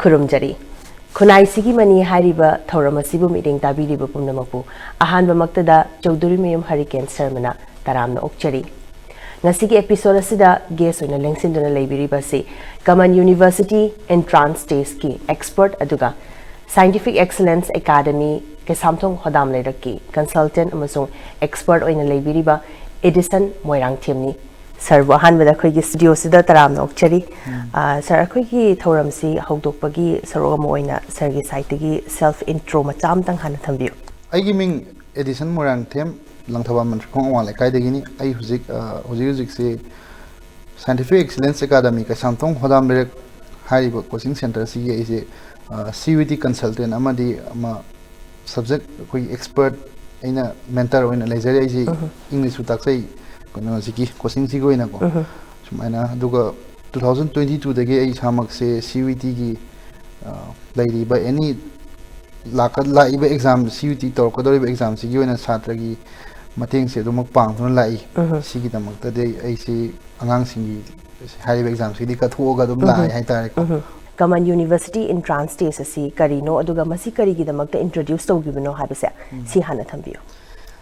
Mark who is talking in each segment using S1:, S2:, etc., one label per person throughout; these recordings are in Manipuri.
S1: Kurumjari. Khunaishigi mani hariba thauramasibu meeting tabiriba pumnamapu ahanba maktada Chowdhury Hurricane Sermana taramna okchari. Ngasigi episode asida guest oina lengsinduna leibiriba se Kaman University Entrance Test ki expert aduga Scientific Excellence Academy ke samthong hodam leiraki consultant amasung expert oina leibiriba Adison Moirangthem ni Sir Wahan with a quick studio Sida Taram Okchari. Sir Quickie Thoramsi, Hogdopagi, Soromoina, Sergi Saitigi, self intro Matam Tang Hanatambu.
S2: I giving Adison Moirangthem, Langtavam Kong like Kaidagini, I Huzik say Scientific Excellence Academy, Samtong Hodam Direct Haribo Coaching Center, CA is a CUET consultant, Amadi, subject expert in a mentor or in a laser English with taxi. Coaching Sigo in a go. Sumana Duga 2022 the gay Hamak say CUET lady by any Laka exam, CUET Torkodo exam, Sigo and Satragi, Mating said Dumak Pang, Lai, Sigitamak, the day I see Angang Singi, high exam, Sidika Tuoga, Lai, Haitarico.
S1: Kaman University Entrance Test si Karino Aduga Masikari Gidamak introduced to Gibino Habisa, Si Hanatambu.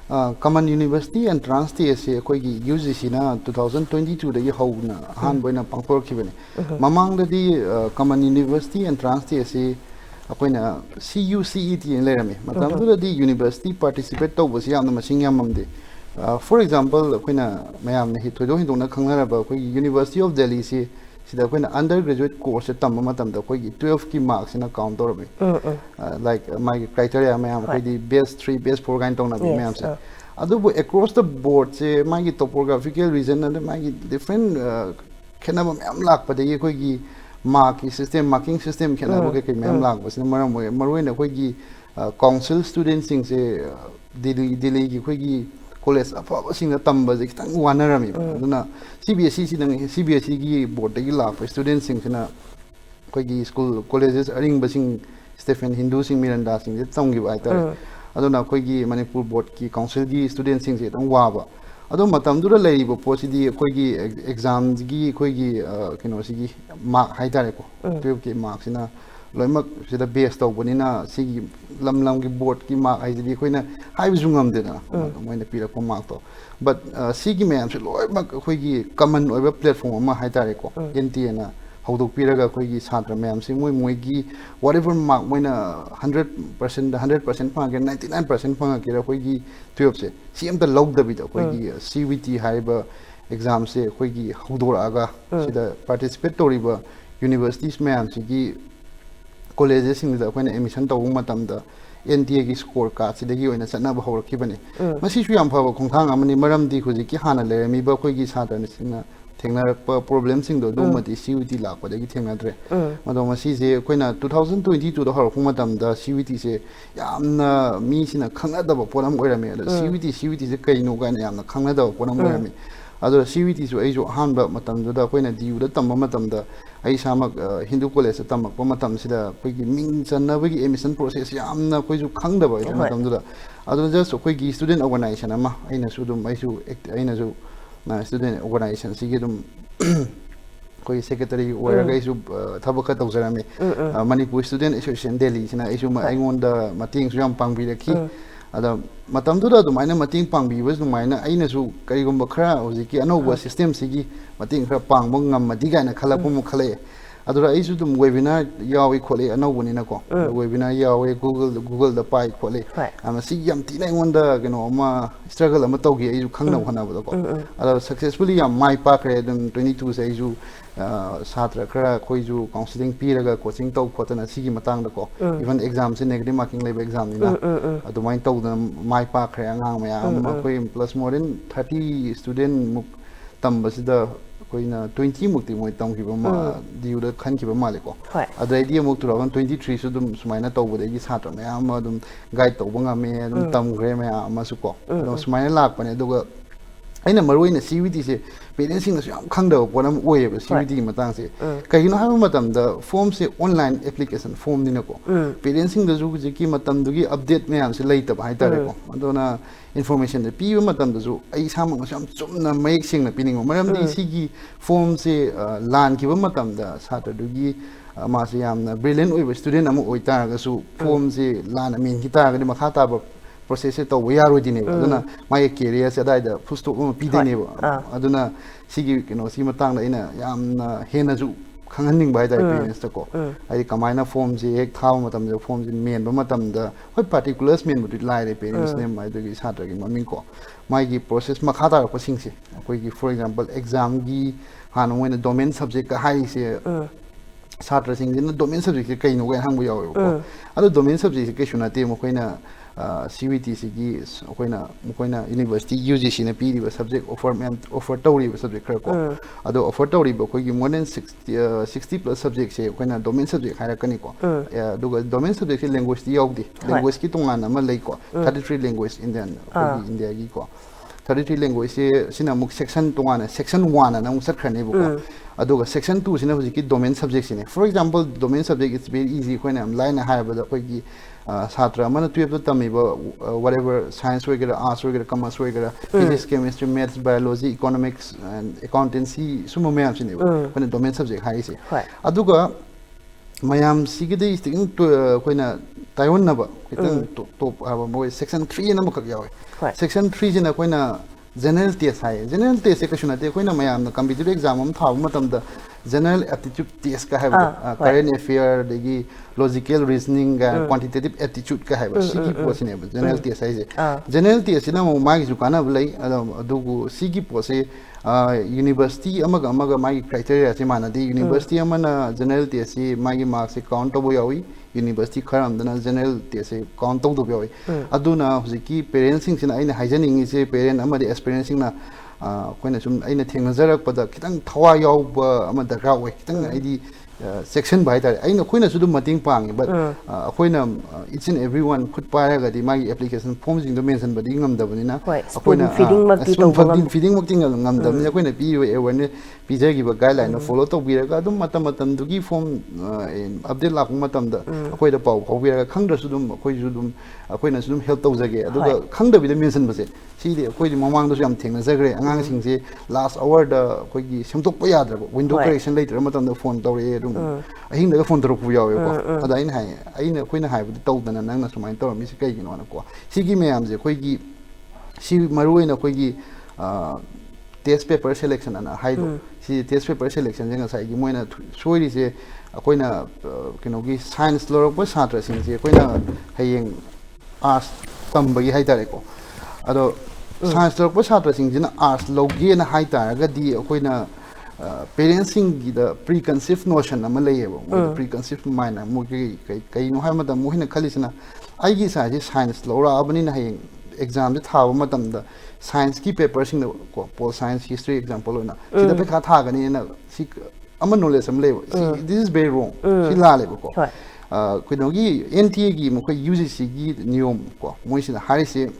S2: Kaman University Entrance Test use in 2022 the Hona Hanboina Pampor Kibene. Mamang the Kaman University Entrance Test appoint CUET in Laramie. Madame the university participate was Yam the machine Yamamde. For example, when Mayam Hitodo Kangaraba, University of Delhi, see when undergraduate course at Tamamatam, the 12 key marks in a count or like my criteria, the best 3, best 4 kind of across the board, say my topographical reason and my different Kenabam lack, but the marking system can have a mem lack was in Marina council students sing say Dili college sing a tumbers one army. CBSE board the laugh students sing in a school colleges ring basing Stephen Hindu sing Miranda sing the tongue give either. I don't know Manipur board key council students sing it on Waba. I don't matam do the labor possibly exams gi Sigi mark Haitarico 12 marks in a Loimak should the best of Bonina Sigi Lamlangi board ki mark I did I was young dinner when the Peter Pomato. But Sigi man should Loimak common over platform Haitarico, NTN. How to Piraga Kogi Satra Mam, sing Mwigi, whatever mark when 100%, 100% punk and 99% punk, Kogi 12 say. See him the log the bit of Kogi, CUET Haiba exam say, Kogi, Hudoraga, see the participatory universities, man, Sigi colleges in the when emission to Umatam the NTA score cards, the U in a Sanaba or Kibani. Masishiam Pava Kongtang, Amani Maram di Huziki Hana, Leremi Kogi Satra. Problems in the Domati CUET lap, but they get him address. Madame sees a 2022 the horror Humatam, the CUET say, Yam means in a Canada of Ponam Werame, the CUET is a Kaino Ganyam, the Canada of Ponam Werame. Other CUETs were Ajo Hanba Matam, the when a deal the Tamamatam, the Aishamak Hindu College, Tamak, Pomatam, Sida, Quiggy means a Navigi emission process, Yamna Quizu Kanda, Matam. Other just a Quiggy student organization, Ama, Aina Sudum, Maisu, Ainazu. Student organization, Sigidum Secretary, where guys who Tabaka Tozarame, Manipur Student Association Delhi, and I issue my own the Mating Yam Pang be the key. Other Matamduda, the minor Mating Pang be was the minor Ainazu, Karigumba Kra, or Ziki, and over system Sigi, Mating Pang, Bungam, Madiga, and a Kalapum Kale. Other I issue them webinar Yahweh Quale, and no one in a co. Webinar Yahweh Google the Pi Quale. I'm a sea yam tina wonder, struggle a matogi, you can't know one of the successfully my park and 22 says you Satra Kra, Koizu, counseling Piraga, coaching talk, cotton, and Sigi Matanga. Even exams in negative marking labor exam. I don't mind told them my park and plus more than 30 student Tambas the 20 mukti mo itong kibama diu da khan kibama leko adai dia muk 2023 su dum sumaina tawbu de gi satra me ama dum guide tawba nga me dum tam gre me ama su ko dum sumaina lak pane duga ꯑꯩꯅ ꯃꯔꯨꯑꯣꯏꯅ CUET ꯄꯦꯔꯦꯟꯁꯤꯡꯅꯁꯨ ꯌꯥꯝ ꯈꯪꯗꯕ ꯄꯣꯠ ꯑꯃ ꯑꯣꯏꯌꯦꯕ CUET ꯃꯇꯥꯡꯁꯦ ꯀꯩꯒꯤꯅꯣ ꯍꯥꯏꯕ ꯃꯇꯝꯗ ꯐꯣꯝꯁꯦ ꯑꯣꯟꯂꯥꯏꯟ ꯑꯦꯄ꯭ꯂꯤꯀꯦꯁꯟ ꯐꯣꯝꯅꯤꯅꯀꯣ ꯄꯦꯔꯦꯟꯁꯤꯡꯗꯁꯨ ꯍꯧꯖꯤꯛꯀꯤ ꯃꯇꯝꯗꯨꯒꯤ ꯑꯞꯗꯦꯠ ꯃꯌꯥꯝꯁꯦ ꯂꯩꯇꯕ ꯍꯥꯏꯇꯥꯔꯦꯀꯣ ꯑꯗꯨꯅ ꯏꯟꯐꯣꯔꯃꯦꯁꯟꯁꯦ ꯄꯤꯕ ꯃꯇꯝꯗꯁꯨ ꯑꯩ ꯏꯁꯥꯃꯛꯅꯁꯨ ꯌꯥꯝ ꯆꯨꯝꯅ ꯃꯌꯦꯛ ꯁꯦꯡꯅ ꯄꯤꯅꯤꯡꯕ ꯃꯔꯝꯗꯤ ꯁꯤꯒꯤ ꯐꯣꯝꯁꯦ ꯂꯥꯟꯈꯤꯕ ꯃꯇꯝꯗ ꯁꯥꯇ꯭ꯔꯗꯨꯒꯤ ꯃꯥꯁꯦ ꯌꯥꯝꯅ ꯕ꯭ꯔꯤꯂꯤꯌꯟ ꯑꯣꯏꯕ ꯁ꯭ꯇꯨꯗꯦꯟ ꯑꯃ ꯑꯣꯏꯇꯥꯔꯒꯁꯨ ꯐꯣꯝꯁꯦ ꯂꯥꯟꯅ ꯃꯦꯟꯈꯤ ꯇꯥꯔꯒꯗꯤ ꯃꯈꯥ ꯇꯥꯕ ꯄ꯭ꯔꯣꯁꯦꯁꯁꯦ ꯇꯧꯕ ꯌꯥꯔꯣꯏꯗꯣꯏꯅꯦꯕ ꯑꯗꯨꯅ ꯃꯥꯒꯤ ꯀꯦꯔꯤꯌꯔꯁꯦ ꯑꯗꯥꯏꯗ ꯐꯨꯜ ꯁ꯭ꯇꯣꯞ ꯑꯃ ꯄꯤꯗꯣꯏꯅꯦꯕ ꯑꯗꯨꯅ ꯁꯤꯒꯤ ꯀꯩꯅꯣꯁꯤ ꯃꯇꯥꯡꯗ ꯑꯩꯅ ꯌꯥꯝꯅ ꯍꯦꯟꯅꯁꯨ ꯈꯪꯍꯟꯅꯤꯡꯕ ꯍꯥꯏꯇꯥꯔꯦ ꯄꯦꯔꯦꯟꯁꯇꯀꯣ ꯍꯥꯏꯗꯤ ꯀꯃꯥꯏꯅ ꯐꯣꯝꯁꯦ ꯍꯦꯛ ꯊꯥꯕ ꯃꯇꯝꯗ ꯐꯣꯝꯁꯦ ꯃꯦꯟꯕ ꯃꯇꯝꯗ ꯍꯣꯏ ꯄꯥꯔꯇꯤꯀꯨꯂꯔꯁ ꯃꯦꯟꯕꯗꯤ ꯂꯥꯏꯔꯦ ꯄꯦꯔꯦꯟꯁ ꯅꯦꯝ ꯑꯗꯨꯒꯤ ꯁꯥꯇ꯭ꯔꯒꯤ ꯃꯃꯤꯡꯀꯣ ꯃꯥꯒꯤ ꯄ꯭ꯔꯣꯁꯦꯁ ꯃꯈꯥ ꯇꯥꯔꯛꯄꯁꯤꯡꯁꯦ ꯑꯩꯈꯣꯏꯒꯤ ꯐꯣꯔ ꯑꯦꯛꯖꯥꯝꯄꯜ ꯑꯦꯛꯖꯥꯝꯒꯤ ꯍꯥꯟꯅ ꯃꯣꯏꯅ ꯗꯣꯃꯦꯟ ꯁꯕꯖꯦꯛꯀ ꯍꯥꯏꯔꯤꯁꯦ ꯁꯥꯇ꯭ꯔꯁꯤꯡꯁꯤꯅ ꯗꯣꯃꯦꯟ ꯁꯕꯖꯦꯛꯁꯦ ꯀꯩꯅꯣ ꯀꯥꯏꯅ ꯍꯪꯕ ꯌꯥꯎꯋꯦꯕꯀꯣ ꯑꯗꯣ ꯗꯣꯃꯦꯟ ꯁꯕꯖꯦꯛꯁꯦ ꯀꯩꯁꯨ ꯅꯠꯇꯦ ꯃꯈꯣꯏꯅ CUET-ꯁꯤꯒꯤ ꯃꯈꯣꯏꯅ ꯌꯨꯅꯤꯚꯔꯁꯤꯇꯤ UGCꯅ ꯄꯤꯔꯤꯕ ꯁꯕꯖꯦꯛ ꯑꯣꯐꯔ ꯇꯧꯔꯤꯕ ꯁꯕꯖꯦꯛ ꯈꯔ ꯀꯣ ꯑꯗꯣ ꯑꯣꯐꯔ ꯇꯧꯔꯤꯕ ꯑꯩꯈꯣꯏꯒꯤ ꯃꯣꯔ ꯗꯦꯟ 60+ ꯁꯕꯖꯦꯛꯁꯦ ꯑꯩꯈꯣꯏꯅ ꯗꯣꯃꯦꯟ ꯁꯕꯖꯦꯛ ꯍꯥꯏꯔꯛꯀꯅꯤꯀꯣ ꯑꯗꯨꯒ ꯗꯣꯃꯦꯟ ꯁꯕꯖꯦꯛꯁꯦ ꯂꯦꯡꯒ꯭ꯋꯦꯖꯇꯤ ꯌꯥꯎꯗꯦ ꯂꯦꯡꯒ꯭ꯋꯦꯖꯀꯤ ꯇꯣꯉꯥꯟꯅ ꯑꯃ ꯂꯩꯀꯣ 33 ꯂꯦꯡꯒ꯭ꯋꯦꯖ ꯑꯩꯈꯣꯏꯒꯤ ꯏꯟꯗꯤꯌꯥꯒꯤꯀꯣ 33 ꯂꯦꯡꯒ꯭ꯋꯦꯖꯁꯦ ꯁꯤꯅ ꯑꯃꯨꯛ ꯁꯦꯛꯁꯟ ꯇꯣꯉꯥꯟꯅ ꯁꯦꯛꯁꯟ 1 ꯑꯅ ꯑꯃꯨꯛ ꯆꯠꯈ꯭ꯔꯅꯦꯕꯀꯣ ꯑꯗꯨꯒ ꯁꯦꯛꯁꯟ 2 ꯁꯤꯅ ꯍꯧꯖꯤꯛꯀꯤ ꯗꯣꯃꯦꯟ ꯁꯕꯖꯦꯛꯁꯤꯅꯦ for example domain subject it's very easy ꯑꯩꯈꯣꯏꯅ ꯌꯥꯝ ꯂꯥꯏꯅ ꯍꯥꯏꯔꯕꯗ ꯑꯩꯈꯣꯏꯒꯤ ꯁꯥꯇ꯭ꯔ ꯑꯃꯅ 12th ꯇꯝꯃꯤꯕ ꯋꯥꯠꯑꯦꯚꯔ ꯁꯥꯏꯟꯁ ꯑꯣꯏꯒꯦꯔꯥ ꯑꯥꯔꯠꯁ ꯑꯣꯏꯒꯦꯔꯥ ꯀꯃꯔꯁ ꯑꯣꯏꯒꯦꯔꯥ physics chemistry maths biology economics accountancy ꯁꯨꯝꯕ ꯃꯌꯥꯝꯁꯤꯅꯦꯕ ꯑꯩꯈꯣꯏꯅ ꯗꯣꯃꯦꯟ ꯁꯕꯖꯦꯛ ꯍꯥꯏꯔꯤꯁꯦ ꯑꯗꯨꯒ ꯃꯌꯥꯝꯁꯤꯒꯤꯗꯤ ꯈꯤꯇꯪ ꯑꯩꯈꯣꯏꯅ ꯇꯥꯏꯌꯣꯟꯅꯕ ꯈꯤꯇꯪ ꯇꯣꯞ ꯍꯥꯏꯕ ꯃꯣꯏ ꯁꯦꯛꯁꯟ 3 ꯑꯅ ꯑꯃꯈꯛ ꯌꯥꯎꯋꯦ ꯁꯦꯛꯁꯟ 3ꯁꯤꯅ ꯑꯩꯈꯣꯏꯅ ꯖꯦꯅꯔꯦꯜ ꯇꯦꯁ ꯍꯥꯏꯌꯦ ꯖꯦꯅꯔꯦꯜ ꯇꯦꯁꯁꯦ ꯀꯩꯁꯨ ꯅꯠꯇꯦ ꯑꯩꯈꯣꯏꯅ ꯃꯌꯥꯝꯅ ꯀꯝꯄꯤꯇꯤꯇꯤꯚ ꯑꯦꯛꯖꯥꯝ ꯑꯃ ꯊꯥꯕ ꯃꯇꯝꯗ ꯖꯦꯅꯔꯦꯜ ꯑꯦꯞꯇꯤꯇ꯭ꯌꯨꯠ ꯇꯦꯁꯀ ꯍꯥꯏꯕꯗꯣ ꯀꯔꯦꯟ ꯑꯦꯐꯤꯌꯔ ꯑꯗꯒꯤ ꯂꯣꯖꯤꯀꯦꯜ ꯔꯤꯖꯅꯤꯡꯒ ꯀ꯭ꯋꯥꯟꯇꯤꯇꯦꯇꯤꯚ ꯑꯦꯞꯇꯤꯇ꯭ꯌꯨꯠꯀ ꯍꯥꯏꯕ ꯁꯤꯒꯤ ꯄꯣꯠꯁꯤꯅꯦꯕ ꯖꯦꯅꯔꯦꯜ ꯇꯦꯁ ꯍꯥꯏꯁꯦ ꯖꯦꯅꯔꯦꯜ ꯇꯦꯁꯁꯤꯅ ꯑꯃꯨꯛ ꯃꯥꯒꯤꯁꯨ ꯀꯥꯟꯅꯕ ꯂꯩ ꯑꯗꯨꯕꯨ ꯁꯤꯒꯤ ꯄꯣꯠꯁꯦ ꯌꯨꯅꯤꯚꯔꯁꯤꯇꯤ ꯑꯃꯒ ꯃꯥꯒꯤ ꯀ꯭ꯔꯥꯏꯇꯦꯔꯤꯌꯥꯁꯤ ꯃꯥꯟꯅꯗꯦ ꯌꯨꯅꯤꯚꯔꯁꯤꯇꯤ ꯑꯃꯅ ꯖꯦꯅꯔꯦꯜ ꯇꯦꯁꯁꯤ ꯃꯥꯒꯤ ꯃꯥꯔꯛꯁꯦ ꯀꯥꯎꯟ ꯇꯧꯕ ꯌꯥꯎꯏ ꯌꯨꯅꯤꯚꯔꯁꯤꯇꯤ ꯈꯔ ꯑꯃꯗꯅ ꯖꯦꯅꯔꯦꯜ ꯇꯦꯁꯁꯦ ꯀꯥꯎꯟ ꯇꯧꯗꯕ ꯌꯥꯎꯏ ꯑꯗꯨꯅ ꯍꯧꯖꯤꯛꯀꯤ ꯄꯦꯔꯦꯟꯁꯤꯡꯁꯤꯅ ꯑꯩꯅ ꯍꯥꯏꯖꯅꯤꯡꯉꯤꯁꯦ ꯄꯦꯔꯦꯟ ꯑꯃꯗꯤ ꯑꯦꯁꯄꯤꯔꯦꯟꯁꯤꯡꯅ ꯑꯩꯈꯣꯏꯅ ꯁꯨꯝ ꯑꯩꯅ ꯊꯦꯡꯅꯖꯔꯛꯄꯗ ꯈꯤꯇꯪ ꯊꯋꯥꯏ ꯌꯥꯎꯕ ꯑꯃ ꯗꯔꯀꯥꯔ ꯑꯣꯏ ꯈꯤꯇꯪ ꯑꯩꯗꯤ ꯆꯦꯛꯁꯤꯟꯕ ꯍꯥꯏꯇꯥꯔꯦ ꯑꯩꯈꯣꯏꯅꯁꯨ ꯑꯗꯨꯝ ꯃꯇꯦꯡ ꯄꯥꯡꯉꯤ ꯕꯠ ꯑꯩꯈꯣꯏꯅ ꯏꯆ ꯑꯦꯟ ꯑꯦꯚ꯭ꯔꯤ ꯋꯥꯟ ꯈꯨꯠ ꯄꯥꯏꯔꯒꯗꯤ ꯃꯥꯒꯤ ꯑꯦꯄ꯭ꯂꯤꯀꯦꯁꯟ ꯐꯣꯝꯁꯤꯡꯗꯣ ꯃꯦꯟꯁꯤꯟꯕꯗꯤ ꯉꯝꯗꯕꯅꯤ나 ꯑꯩꯈꯣꯏꯅ ꯐꯤꯗꯤꯡꯃꯛꯇꯤ ꯉꯝꯗꯕꯅꯤꯅ ꯑꯩꯈꯣꯏꯅ ꯄꯤꯔꯤꯕ ꯑꯦꯋꯦꯔꯅꯦꯁ ꯄꯤꯖꯈꯤꯕ ꯒꯥꯏꯗꯂꯥꯏꯟꯗꯣ ꯐꯣꯂꯣ ꯇꯧꯕꯤꯔꯒ ꯑꯗꯨꯝ ꯃꯇꯝꯗꯨꯒꯤ ꯐꯣꯝ ꯑꯞꯗꯦꯠ ꯂꯥꯛꯄ ꯃꯇꯝꯗ ꯑꯩꯈꯣꯏꯗ ꯄꯥꯎ ꯐꯥꯎꯕꯤꯔꯒ ꯈꯪꯗ꯭ꯔꯁꯨ ꯑꯗꯨꯝ ꯑꯩꯈꯣꯏꯅꯁꯨ ꯑꯗꯨꯝ ꯍꯦꯜꯞ ꯇꯧꯖꯒꯦ ꯑꯗꯨꯒ ꯈꯪꯗꯕꯤꯗ ꯃꯦꯟꯁꯤꯟꯕꯁꯦ ꯁꯤꯗꯤ ꯑꯩꯈꯣꯏꯗꯤ ꯃꯃꯥꯡꯗꯁꯨ ꯌꯥꯝ ꯊꯦꯡꯅꯖꯈ꯭ꯔꯦ ꯑꯉꯥꯡꯁꯤꯡꯁꯦ ꯂꯥꯁ ꯑꯋꯥꯔꯗ ꯑꯩꯈꯣꯏꯒꯤ ꯁꯦꯝꯗꯣꯛꯄ ꯌꯥꯗ꯭ꯔꯕ ꯋꯤꯟꯗꯣ ꯀꯔꯦꯛꯁꯟ ꯂꯩꯇ꯭ꯔꯕ ꯃꯇꯝꯗ ꯐꯣꯟ ꯇꯧꯔꯛꯑꯦ ꯑꯗꯨꯝ ꯑꯍꯤꯡꯗꯒ ꯐꯣꯟ ꯇꯧꯔꯛꯄ ꯌꯥꯎꯋꯦꯕꯀꯣ ꯑꯗ ꯑꯩꯈꯣꯏꯅ ꯍꯥꯏꯕꯗꯤ ꯇꯧꯗꯅ ꯅꯪꯅ ꯁꯨꯃꯥꯏꯅ ꯇꯧꯔꯝꯃꯤꯁꯤ ꯀꯩꯒꯤꯅꯣꯅꯀꯣ ꯁꯤꯒꯤ ꯃꯌꯥꯝꯁꯦ ꯑꯩꯈꯣꯏꯒꯤ ꯁꯤ ꯃꯔꯨꯑꯣꯏꯅ ꯑꯩꯈꯣꯏꯒꯤ ꯇꯦꯁ ꯄꯦꯄꯔ ꯁꯦꯂꯦꯛꯁꯟ ꯑꯅ ꯍꯥꯏꯗꯣ ꯁꯤ ꯇꯦꯁ ꯄꯦꯄꯔ ꯁꯦꯂꯦꯛꯁꯟꯁꯦ ꯉꯁꯥꯏꯒꯤ ꯃꯣꯏꯅ ꯁꯣꯏꯔꯤꯁꯦ ꯑꯩꯈꯣꯏꯅ ꯀꯩꯅꯣꯒꯤ ꯁꯥꯏꯟꯁ ꯂꯧꯔꯛꯄ ꯁꯥꯇ꯭ꯔꯁꯤꯡꯁꯦ ꯑꯩꯈꯣꯏꯅ ꯍꯌꯦꯡ ꯑꯥꯔꯠꯁ ꯇꯝꯕꯒꯤ ꯍꯥꯏꯇꯥꯔꯦꯀꯣ ꯑꯗꯣ ꯁꯥꯏꯟꯁ ꯂꯧꯔꯛꯄ ꯁꯥꯇ꯭ꯔꯁꯤꯡꯁꯤꯅ ꯑꯥꯔꯠꯁ ꯂꯧꯒꯦꯅ ꯍꯥꯏꯇꯥꯔꯒꯗꯤ ꯑꯩꯈꯣꯏꯅ ꯄꯦꯔꯦꯟꯁꯁꯤꯡꯒꯤꯗ ꯄ꯭ꯔꯤ ꯀꯟꯁꯤꯞ ꯅꯣꯁꯟ ꯑꯃ ꯂꯩꯌꯦꯕ ꯃꯣꯏꯗ ꯄ꯭ꯔꯤ ꯀꯟꯁꯤꯞ ꯃꯥꯏꯟ ꯃꯣꯏꯒꯤ ꯀꯩꯅꯣ ꯍꯥꯏꯕ ꯃꯇꯝꯗ ꯃꯣꯏꯅ ꯈꯜꯂꯤꯁꯤꯅ ꯑꯩꯒꯤ ꯏꯆꯥꯁꯤ ꯁꯥꯏꯟꯁ ꯂꯧꯔꯛꯑꯕꯅꯤꯅ ꯍꯌꯦꯡ ꯑꯦꯛꯖꯥꯝꯁꯦ ꯊꯥꯕ ꯃꯇꯝꯗ ꯁꯥꯏꯟꯁꯀꯤ ꯄꯦꯄꯔꯁꯤꯡꯗ ꯀꯣ ꯄꯣꯜ ꯁꯥꯏꯟꯁ ꯍꯤꯁꯇ꯭ꯔꯤ ꯑꯦꯛꯖꯥꯝꯄꯜ ꯑꯣꯏꯅ ꯁꯤꯗ ꯄꯩꯈꯥ ꯊꯥꯒꯅꯤꯅ ꯁꯤ ꯑꯃ ꯅꯣꯂꯦꯖ ꯑꯃ ꯂꯩꯕ ꯗꯤꯁ ꯏꯁ ꯚꯦꯔꯤ ꯔꯣꯡ ꯁꯤ ꯂꯥꯜꯂꯦꯕꯀꯣ ꯀꯩꯅꯣꯒꯤ NTA ꯃꯈꯣꯏ UGCꯒꯤ ꯅꯤꯌꯣꯝ ꯀꯣ ꯃꯣꯏꯁꯤꯗ ꯍꯥꯏꯔꯤꯁꯦ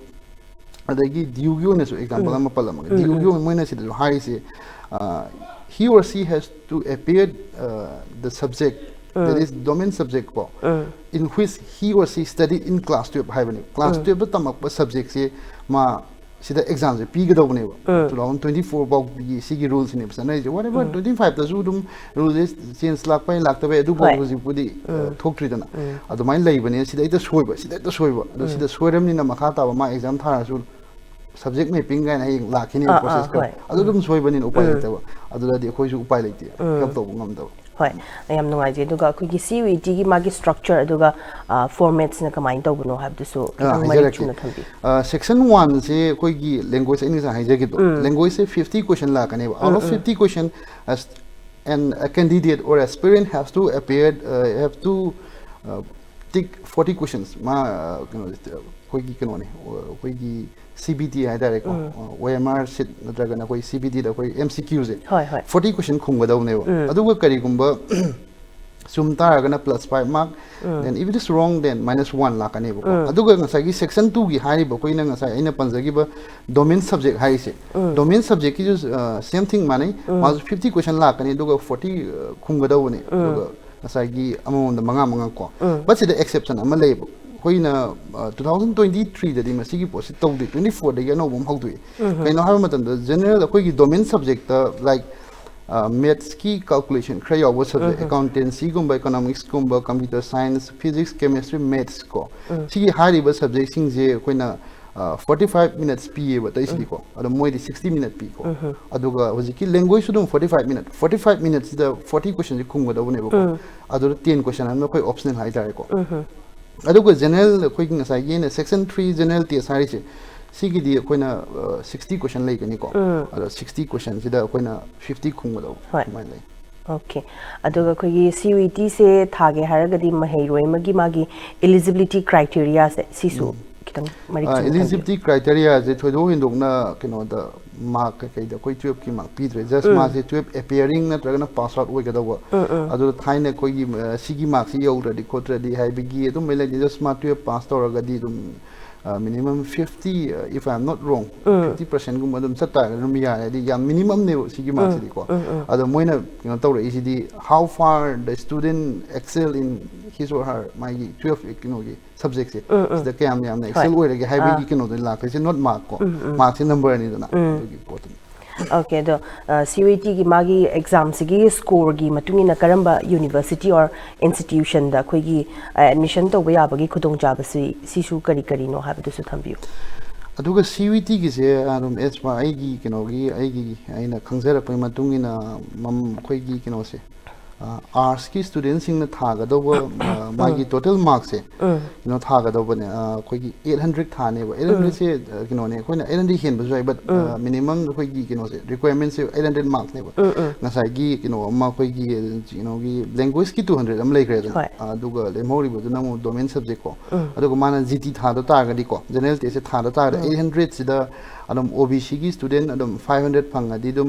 S2: ꯑꯗꯒꯤ DUꯒꯤ ꯑꯣꯏꯅꯁꯨ ꯑꯦꯛꯖꯥꯝꯄꯜ ꯑꯃ ꯄꯜꯂꯝꯃꯒꯦ DUꯒꯤ ꯃꯣꯏꯅ ꯁꯤꯗꯁꯨ ꯍꯥꯏꯔꯤꯁꯦ he or she has to appear the subject that is domain subject ko in which he or she studied in class 12 haibani class 12 da tamakpa subject se ma sida exam je pigadobne ba 2024 bau gi sigi rules ne bsana je whatever 25 da zu dum rules change lak pai lak tabe adu bau ji pudi thokri dana adu mai leibane sida ita soiba adu sida soiramni na makha ta ba ma exam thara su subject mapping gain hayeng lakhini process ka adu dum soibani upai leitaba adu da di khoi su upai leite help to ngam da
S1: hoi ayam nungai je duga khoi CUET gi magi structure aduga formats na kamai tawbno habdusu kitang mari chuna thambi
S2: section 1 se khoi gi language ani sa haije gi do language se 50 question la kane out of 50 question as a candidate or aspirant has to appear have to tick 40 questions ma khoi gi kano ne khoi gi CBT haidare ko OMR sit nadragana koi CBT da koi MCQ je 40 question khumgadawne ba aduga kari gumba sum taragana +5 mark then if it is wrong then -1 lakani bako aduga ngasai gi section 2 gi hari ba koina ngasai aina panjagi ba domain subject hari se domain subject ki same thing mane mas 50 question lakani aduga 40 khungada woni aduga ngasai gi among the manga ko but the exception ama lebo koina 2023 da di masigi post tawdi 24 da ya no bom hawdu kaino har matam da general koi gi domain subject like maths ki calculation khaya was accountancy gumba economics gumba computer science physics chemistry maths ko sigi hari ba subject sing je koina 45 minutes pa ba tai sidi ko ado moi di 60 minutes p ko aduga hojiki language sudum 45 minutes the 40 questions khungba da bone ko ado 10 question am koi optional hai tare ko aduga general koi ngasai ye section 3 general test hari che sigi di koina 60 question lai kani ko ado 60 question sida koina 50 khungba do mai lai
S1: okay aduga koi CUET se thage haragadi maheiroi magi eligibility criteria se sisu kitang mari
S2: eligibility criteria je thodo hindokna kino da mark kai da koi 12 ki mark pidre just mark se 12 appearing na tragana pass out oiga dawa adu thaina koi gi sigi mark si yaudradi khotradi haibigi adum mele just mark 12 pass toragadi dum minimum 50 if I am not wrong 50% gum adum chatta rum ya di ya minimum ne sigi marks di ko ado moina kino tawra isi how far the student excel in his or her my 12 kino gi subjects is the kam yam excel oi ge high bi kino de la ke not mark ko marks number ni dana important
S1: okay the CUET gi magi exam sigi score gi matungina karamba university or institution da khoi gi admission to ya bagi khudong jaba sisu kari no habitu su thambiu
S2: aduga CUET gi se arum esma ai gi kino gi ai gi aina khangzara pai matungina mam khoi gi kino se arts ki students sing na thaga do magi total marks se kino thaga do ne khoi gi 800 thane ba 800 se kino ne khoi na 800 hen ba jai but minimum khoi gi kino se requirement se 800 marks ne ba ngasai gi kino ma khoi gi kino gi language ki 200 am lai kre aduga le mori ba na mo domain subject ko aduga mana GT tha do ta ga di ko general te se tha do ta 800 sida adum OBC gi student adum 500 phanga di dum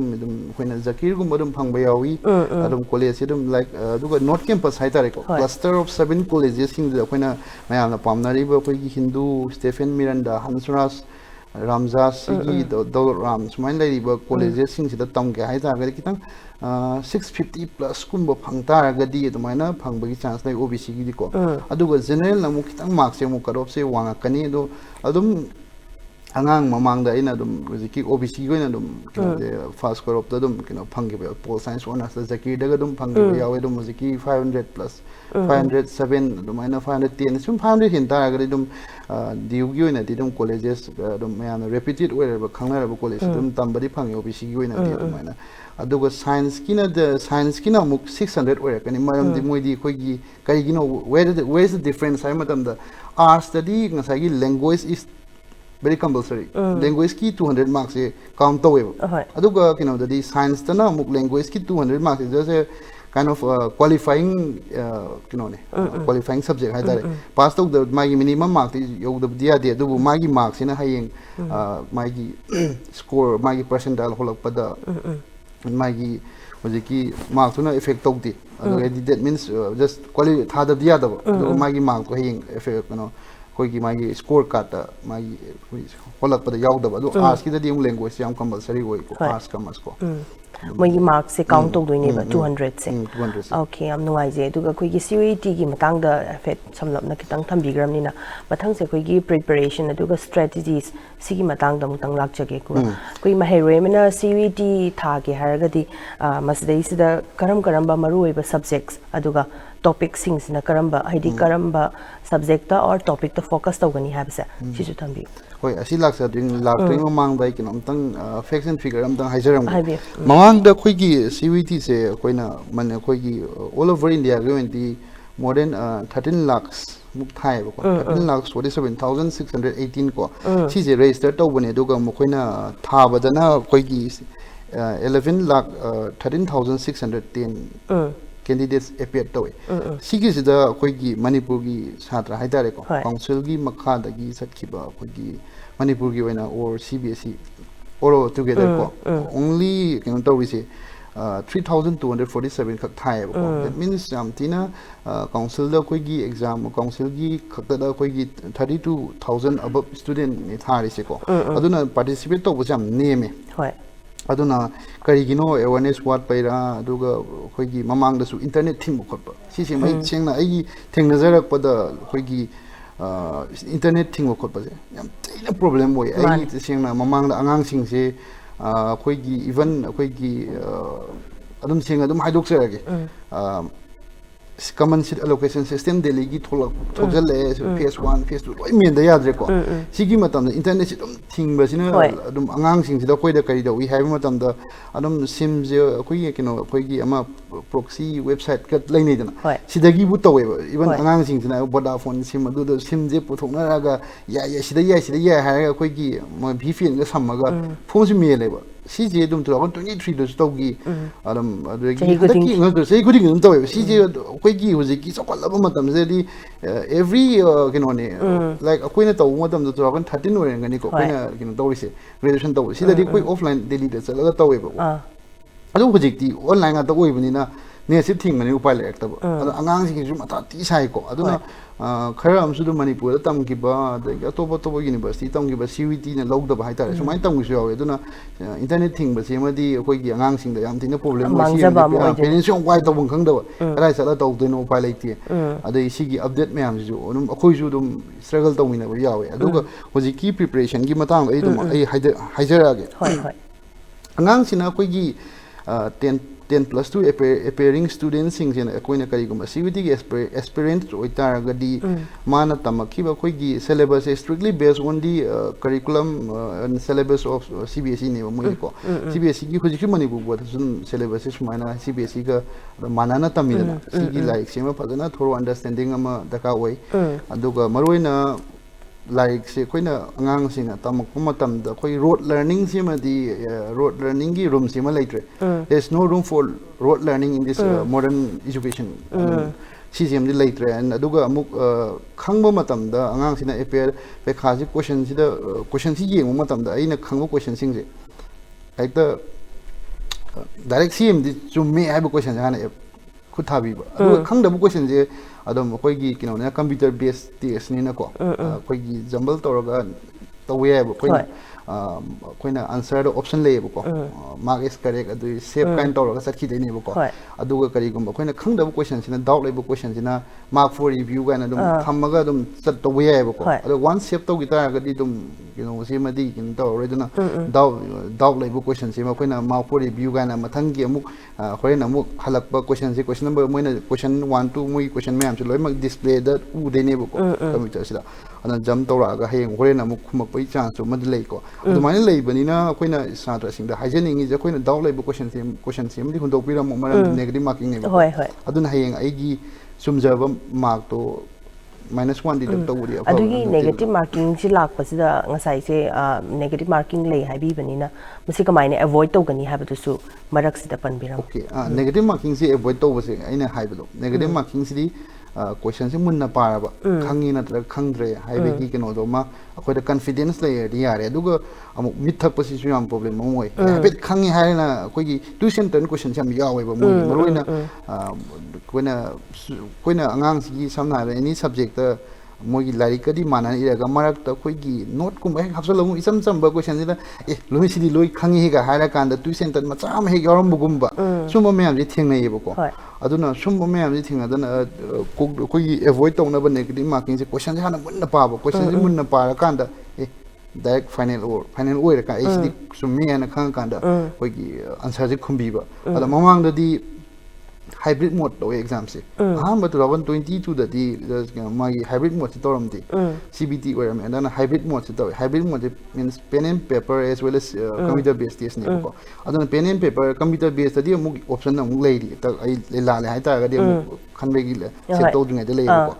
S2: khoina zakir gum adum phangba yawi adum college adum like duga north campus hai tare ko cluster of 7 colleges sing da khoina mayam na pamnari ba khoi gi hindu Stephen Miranda Hansras Ramjas gi do ram sumain lai ba colleges sing sida tam ge hai ta ga kitang 650 plus kumba phangta ga di adumaina phangba gi chance lai OBC gi di ko aduga general na mu kitang marks se mu karop se wanga kani do adum angang mamang da ina dum ki OBC go ina dum first crop da dum kino phangi ba pol science honors da zakir daga dum phangi ba yawe dum ki 500 plus 507 dum ina 510 sum 500 hin ta ga dum diu gi ina dum colleges dum ya repeated where ba khangna ba college dum tambadi phangi OBC go ina dum ina aduga science kina muk 600 where kani maram di moi di khoi gi kai gi no where is the difference I matam da art study ngasai gi language is very compulsory language ki 200 marks e count to aduga kino the science tana muk language ki 200 marks is just a kind of qualifying kino ne qualifying subject hai tare pass to the my minimum marks yo the dia de adubu magi marks ina hayeng magi score magi percentile holak pada magi hojiki marks na effect tawti that means just qualify thada dia da magi mark ko hayeng effect kino koi ki magi score card magi holak pada yaw da do arts ki da di language yam compulsory hoi ko arts commerce ko
S1: magi marks se count to doine ba 200 se okay am nuai je duga koi ki CUET gi matang da effect samlap na kitang thambigram ni na mathang se koi gi preparation aduga strategies sigi matang da mutang lak jage ko koi maheroi mena CUET tha ge haraga di masdai sida karam ba maru oi ba subjects aduga topic sings na karamba haidi karamba subject or topic to focus tawgani habsa sisu thambi
S2: hoi asi laksa ding lakring mamang dai kinom tang facts and figure am tang haijaram mamang da khoi gi CUET se koina man khoi gi all over India going more than 13 lakhs muk thai ko 13 lakhs 47618 ko si je register to bone do ga mo koina tha badana khoi gi 11 lakh 13610 candidates appeared to sigi sida koi gi manipur gi chhatra haidare ko council gi makha da gi sakhiba koi gi manipur gi oina or CBSE all together ko only kino to we say 3,247 khak thai ba ko that means tina council da koi gi exam council gi khakta da koi gi 32,000 above student ni thari se ko aduna participate to bujam neme
S1: hoi
S2: aduna karigino awareness wat paira aduga koi gi mamang da su internet thim khot ba si se mai chengna ai thengna jarak pa da koi gi internet thing khot ba je yam tina problem boy ai chengna mamang da angang sing se koi gi even koi gi adum sing adum haidok serage common seat allocation system Delhi gi thokjal le phase 1 phase 2 loi men da yadre ko sigi matam da internet sit thing ba sina adum angang sing sida koi da kari da wi hai matam da adum sim je koi kino koi gi ama proxy website ka lai nei dana sida gi bu tawe even angang sing sina Vodafone sim adu da sim je puthokna raga ya sida ya ha koi gi mo VPN ga samaga phone sim me le ba si je dum 2023 da stogi adam adagi hadaki ngak sei gudi ngam tawe si je koi gi hojiki sokol aba matam je di every kino ne like akoina taw matam da 2013 ore ngani ko koina kino tawise graduation taw si da di koi offline Delhi da chalaga tawe ba adu hojikti online ga taw ibani na ne si thing mani upai lek tab adu angang sing ju mata ti sai ko aduna khara amsu du manipur da tam ki ba da toba university tam ki ba CUET na log da ba haitare sumai tam gi yawe aduna internet thing ba se madi koi gi angang sing da yam thing na problem mo si parents yong wai tawang khang da ba rai sala taw de no upai lek ti adu si gi update me am ju onum akhoi ju dum struggle tawina ba yawe aduga hojiki preparation gi matang ai dum ai haijara ge angang sina koi gi 10+2 appearing students sing in koina kari gum CUET gi aspirant oitaragadi mana tamaki ba koi gi syllabus is strictly based on the curriculum and syllabus of CBSE ne mo ko CBSE gi khoji mani bu ba sun syllabus is mana CBSE ga mana na tamina sigi like sema phajana thorough understanding ama daka oi aduga maroina like se koina angang sina tamak matam da koi rote learning sima di rote learning gi room sima laitre there's no room for rote learning in this modern education CGM di laitre and aduga amuk khangba matam da angang sina appear pe khaji question sida question si yeng matam da aina khangba question sing je like the direct CM di chumme haiba question jana khuthabi ba aduga khangda bu question je adom koi gi kino na computer based test ni na ko koi gi jumble toraga tawe ba koi na answer the option le ba ko mark is correct adu save kind toraga sakhi de ni ba ko aduga kari gum koi na khangda bu question sina doubt le bu question sina mark for review ga na dum thamaga dum chat tawe ba ko adu one save to gita ga di dum kino se ma di kin to re duna doubt le bu question sima koi na mark for review ga na mathang gi amuk koi na amuk halak ba question se question number moi na question 1 2 moi question me am loi mak display da u de ne bu ko computer sida ana jam tora ga heng hore na muk khumak pai chance mad lei ko adu mai lei bani na koi na satra sing da hygienic is koi na doubt le bu question sim di hundok piram maram negative marking ne hoi adu na heng ai gi sumjaba mark to -1 di to wuri
S1: adugi negative marking si lak pasida ngasai se negative marking lei haibi bani na masi kamai ne avoid to gani haibu su marak sida panbiram
S2: okay negative marking si avoid to base aina haibu negative marking si di question se munna paraba khangi na tra khangdre haibe gi keno do ma akoi da confidence layer di yare aduga amuk mithak pasi su yam problem moi habit khangi haina akoi gi tuition ten question sam yawe ba moi maroina koina angang si samna any subject moi lari kadi mana ira ga marak ta koi gi note kum he hapsal mu isam sam ba question da loi sidi loi khangi he ga haira kan da tuition ten ma cham he yaram bugum ba suma me am ji thengnai ba ko aduna sumba me am ji thinga da koi avoid to na ba negative marking se question ja na munna pa ba question ji munna pa kan da direct final or ka HD summe na khang kan da koi gi answer ji khumbi ba ada mamang da di hybrid mode to exam se but 2022 da di ma hybrid mode to ram di CBT or and then hybrid mode to hybrid mode means pen and paper as well as computer based test ne ko adon pen and paper computer based di mu option na mu lei di ta ai la le hai ta ga di mu khan be gi le set to dunga de lei ko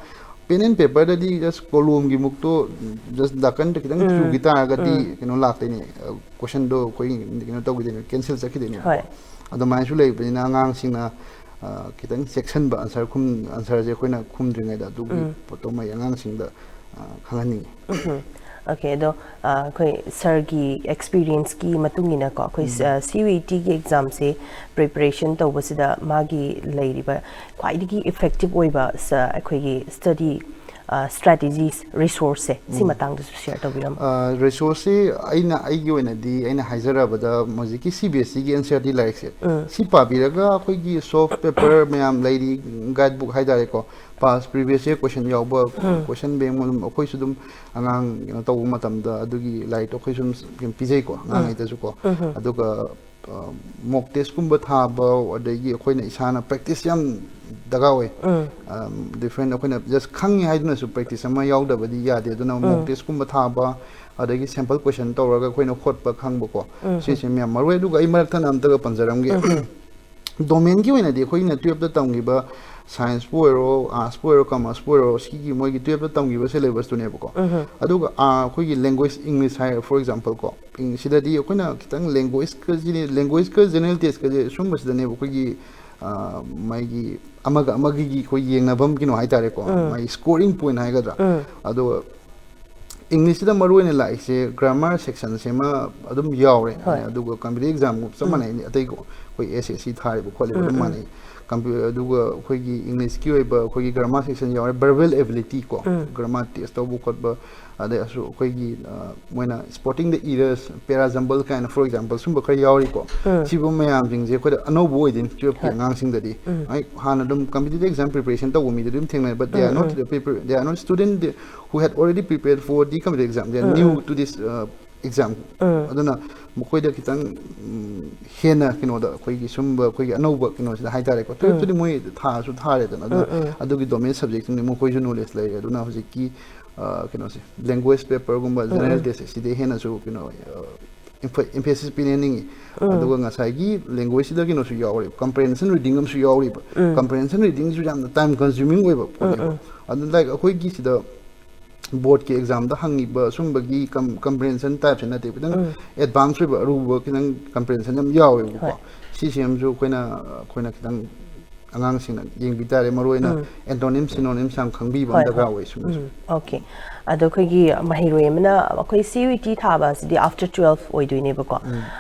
S2: pen and paper da di just column gi muk to just da kan ta kidang chu gi ta ga di kino lak te ni question do koi kino to gi de cancel sa ki de ni adon ma su lei pe na ngang sing na kitang section ba answer je koina khum dringa da du gi poto mai angang sing da khangani
S1: Okay, do koi sir ki experience ki matungina ko koi CUET ki exam se preparation to wasida magi lairiba quite effective oiba sa koi ki study strategies resource si matang da share to biram
S2: resource aina aigi oina di aina haizara bada mojiki CBSE gi NCERT like se si pabiraga koi gi soft paper mayam lairi guidebook haidare ko past previous year question yauba question bank mo akoi sudum angang taw matam da adugi light akoi sum pijai ko ngang ita su ko aduga mock test kumba thaba adagi akoi na isana practice yam daga we different akoi na just khangi haiduna su practice ama yauda badi yade aduna mock test kumba thaba adagi sample question tawraga akoi na khotpa khangba ko si se me marwe duga ai marak than am ta panjaram ge domain gi wena de akoi na 12 da tamgi ba science poiro arts poiro commerce poiro ski moi gi 12 tam gi syllabus to ne ko aduga khoi gi language english hai for example ko sida di khoi na kitang language ka general test ka sum bas da ne ko gi mai gi amaga gi khoi yeng na bam ki no hai tare ko mai scoring point hai ga da adu English da maru ne lai se grammar section se ma adum yaw re aduga competitive exam ko samane atai ko khoi SSC thare ko khole ba mane computer duga khoi English ki oiba khoi grammar section yaw verbal ability ko grammar test to bu khot ba ade asu khoi moina spotting the errors parajumble kind of for example sum ba khai yaw ri ko sibu mayam jing je khoi ano bu oidin chop ngang sing da di ai hana dum competitive exam preparation to mi dum thing but they are not they are not student who had already prepared for the competitive exam they are new to this exam aduna mukoi da kitang hena kino da koi gi sumba koi gi anoba kino sida haitare ko to di moi tha su thare da adu gi domain subject ni mukoi ju knowledge lai aduna hoji ki kino se language paper gumba general test sida hena su kino emphasis pinning aduga ngasai gi language da kino su yawri comprehension reading am su yawri comprehension reading su jam time consuming we ba adu like koi gi sida board के exam दा हंगी बा सुम बगी comprehension type से नते बिदंग advanced बा रूब किदंग comprehension जम यावे को CCM जो Koyna किदंग angang sing yeng bitare maroina antonym synonym sam khangbi bam daga we sum
S1: okay ado khoi gi mahiroi mana khoi CUET thaba sidi after 12 oidoine ba ko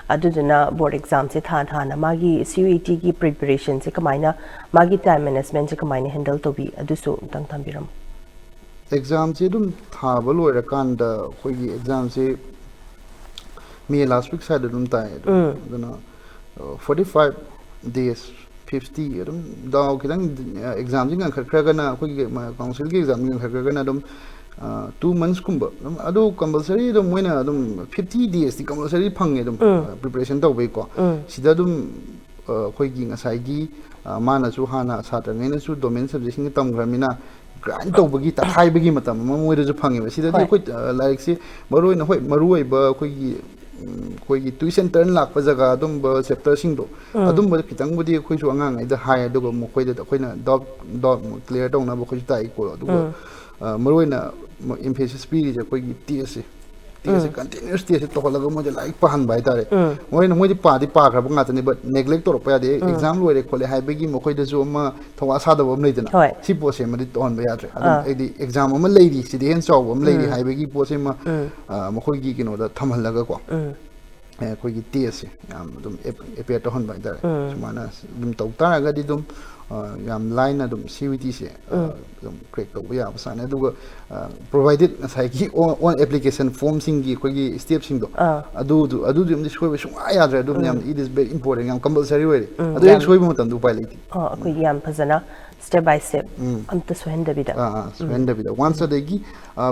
S1: aduduna board exam se tha na magi CUET gi preparation se kamaina magi time management se kamaina handle to bi adusu tang tambiram
S2: exam se dum thaba loira kan da khoi gi exam se me last week side dum tai duna 45 days 50 dum daw kidang exam jing khar khar gana khoi gi council gi exam jing khar khar gana dum 2 months kumba adu compulsory dum moina dum 50 days di compulsory phange dum preparation taw be ko sida dum khoi gi ngasai gi mana su hana satra ngena su domain subject sing tam gramina grand to bagi ta thai bagi matam moi de ju phange ba sida di khoi like se maroi na hoi maroi ba khoi gi khoi gi tuition turn lak pa jaga dum ba chapter sing do adum ba kitang budi khoi su angang ai da hai adu go mo khoi da khoi na dot clear dong na ba khoi tai ko adu maroi na emphasis speed je khoi gi TS continuous TS to hola go mo je like pa han bai tare moi na moi di pa khra ba ngata ni but neglect to pa ya de exam loi re khole hai bagi mo khoi da ju ma thawa sa da bom nei dana si po se ma di ton ba ya tre adum ai di exam ma lei di si di hen chaw bom lei di hai bagi po se ma mo khoi gi kino da thamhal la ga ko khoi gi TS yam dum appear to hon bai tare sumana dum tau ta ga di dum yam line dum CUET se dum crack to ya ba sa na du provided sai ki on application form sing gi khoi gi step sing do adu dum di shoi ba shung ya dra dum yam it is very important yam compulsory we adu ek shoi ba matam du pai leti
S1: khoi yam phazana step by step am ta sohen da bida
S2: once a day gi